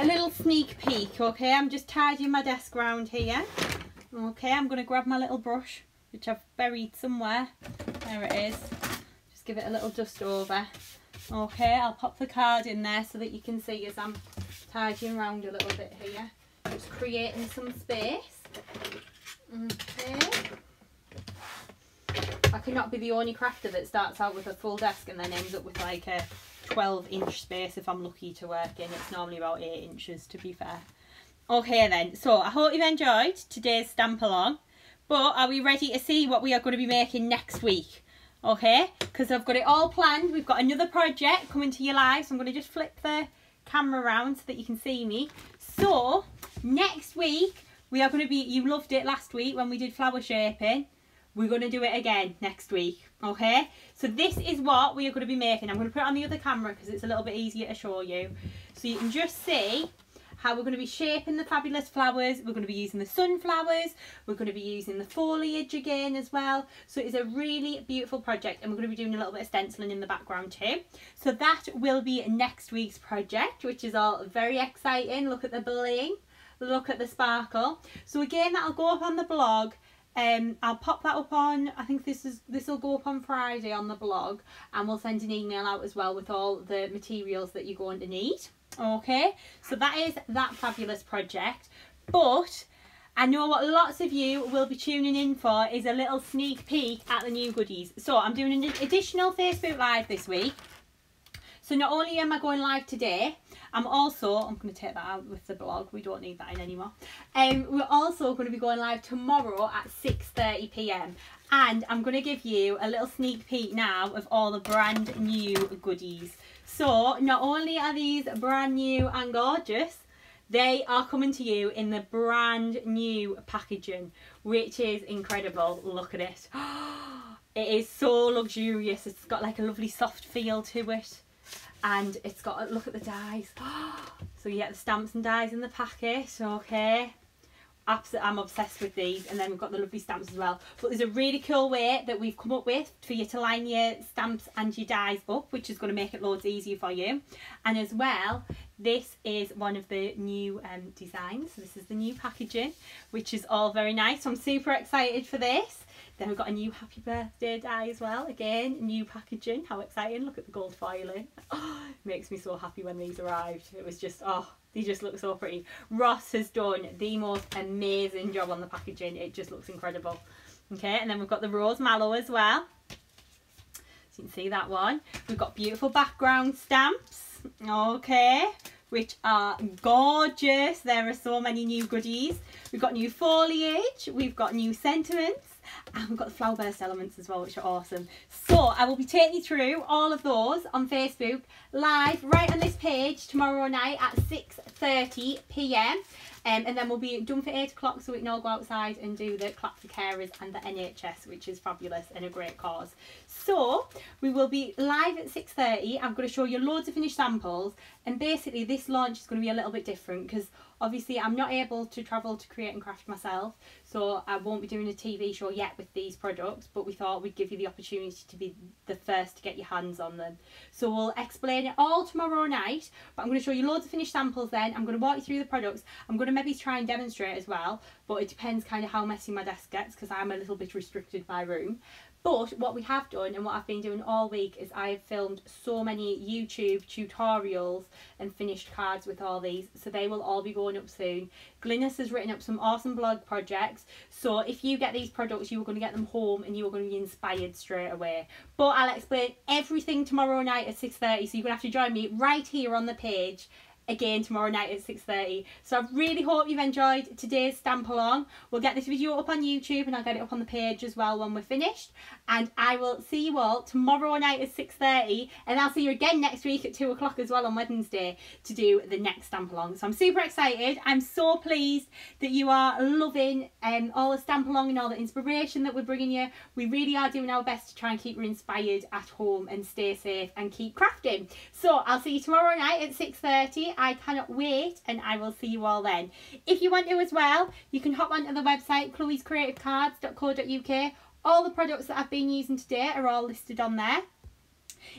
little sneak peek. Okay, I'm just tidying my desk around here. Okay, I'm going to grab my little brush, which I've buried somewhere. There it is. Just give it a little dust over. Okay, I'll pop the card in there so that you can see as I'm tidying around a little bit here. Just creating some space. Okay. I cannot be the only crafter that starts out with a full desk and then ends up with like a 12-inch space if I'm lucky to work in. It's normally about 8 inches, to be fair. Okay then, so I hope you've enjoyed today's stamp along. But are we ready to see what we are going to be making next week? Okay, because I've got it all planned. We've got another project coming to you live. So I'm going to just flip the camera around so that you can see me. So next week, we are going to be, you loved it last week when we did flower shaping. We're going to do it again next week. Okay, so this is what we are going to be making. I'm going to put it on the other camera because it's a little bit easier to show you. So you can just see how we're going to be shaping the fabulous flowers. We're going to be using the sunflowers. We're going to be using the foliage again as well. So it's a really beautiful project, and we're going to be doing a little bit of stenciling in the background too. So that will be next week's project, which is all very exciting. Look at the bling, look at the sparkle. So again, that'll go up on the blog I'll pop that up on, I think this will go up on Friday on the blog, and we'll send an email out as well with all the materials that you're going to need. Okay, so that is that fabulous project. But I know what lots of you will be tuning in for is a little sneak peek at the new goodies. So I'm doing an additional Facebook Live this week. So not only am I going live today, I'm going to take that out with the blog, we don't need that in anymore. We're also going to be going live tomorrow at 6:30 p.m. and I'm going to give you a little sneak peek now of all the brand new goodies. So not only are these brand new and gorgeous, they are coming to you in the brand new packaging, which is incredible. Look at it. It is so luxurious. It's got like a lovely soft feel to it. And it's got, look at the dies. So you get the stamps and dies in the packet, okay. Absolutely, I'm obsessed with these. And then we've got the lovely stamps as well. But there's a really cool way that we've come up with for you to line your stamps and your dies up, which is going to make it loads easier for you. And as well, this is one of the new designs. So this is the new packaging, which is all very nice. So I'm super excited for this. Then we've got a new happy birthday die as well. Again, new packaging. How exciting. Look at the gold foiling. Oh, it makes me so happy when these arrived. It was just, oh, they just look so pretty. Ross has done the most amazing job on the packaging. It just looks incredible. Okay, and then we've got the rose mallow as well. So you can see that one. We've got beautiful background stamps. Okay, which are gorgeous. There are so many new goodies. We've got new foliage. We've got new sentiments. And we've got the flower burst elements as well, which are awesome. So I will be taking you through all of those on Facebook live right on this page tomorrow night at 6:30 p.m. And then we'll be done for 8 o'clock so we can all go outside and do the clap for carers and the NHS, which is fabulous and a great cause. So we will be live at 6:30. I'm going to show you loads of finished samples, and basically this launch is going to be a little bit different because obviously I'm not able to travel to create and craft myself, so I won't be doing a TV show yet with these products, but we thought we'd give you the opportunity to be the first to get your hands on them. So we'll explain it all tomorrow night, but I'm going to show you loads of finished samples then. I'm going to walk you through the products. I'm going to maybe try and demonstrate as well, but it depends kind of how messy my desk gets because I'm a little bit restricted by room. But what we have done and what I've been doing all week is I've filmed so many YouTube tutorials and finished cards with all these, so they will all be going up soon. Glynis has written up some awesome blog projects, so if you get these products you are going to get them home and you are going to be inspired straight away. But I'll explain everything tomorrow night at 6:30, so you're going to have to join me right here on the page again tomorrow night at 6:30. So I really hope you've enjoyed today's stamp along. We'll get this video up on YouTube and I'll get it up on the page as well when we're finished, and I will see you all tomorrow night at 6:30, and I'll see you again next week at 2 o'clock as well on Wednesday to do the next stamp along. So I'm super excited. I'm so pleased that you are loving all the stamp along and all the inspiration that we're bringing you. We really are doing our best to try and keep you inspired at home and stay safe and keep crafting. So I'll see you tomorrow night at 6:30. I cannot wait, and I will see you all then. If you want to as well, you can hop onto the website chloescreativecards.co.uk. All the products that I've been using today are all listed on there.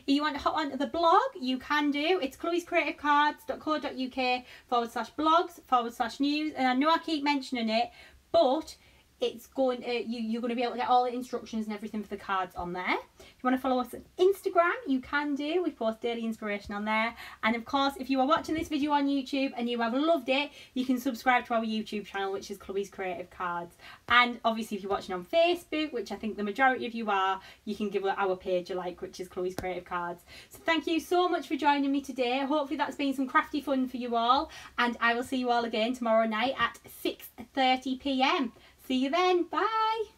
If you want to hop onto the blog, you can do. It's chloescreativecards.co.uk/blogs/news. And I know I keep mentioning it, but it's going you're going to be able to get all the instructions and everything for the cards on there. If you want to follow us on Instagram, you can do. We post daily inspiration on there. And of course, if you are watching this video on YouTube and you have loved it, you can subscribe to our YouTube channel, which is Chloe's Creative Cards. And obviously, if you're watching on Facebook, which I think the majority of you are, you can give our page a like, which is Chloe's Creative Cards. So thank you so much for joining me today. Hopefully that's been some crafty fun for you all. And I will see you all again tomorrow night at 6:30 p.m. See you then. Bye.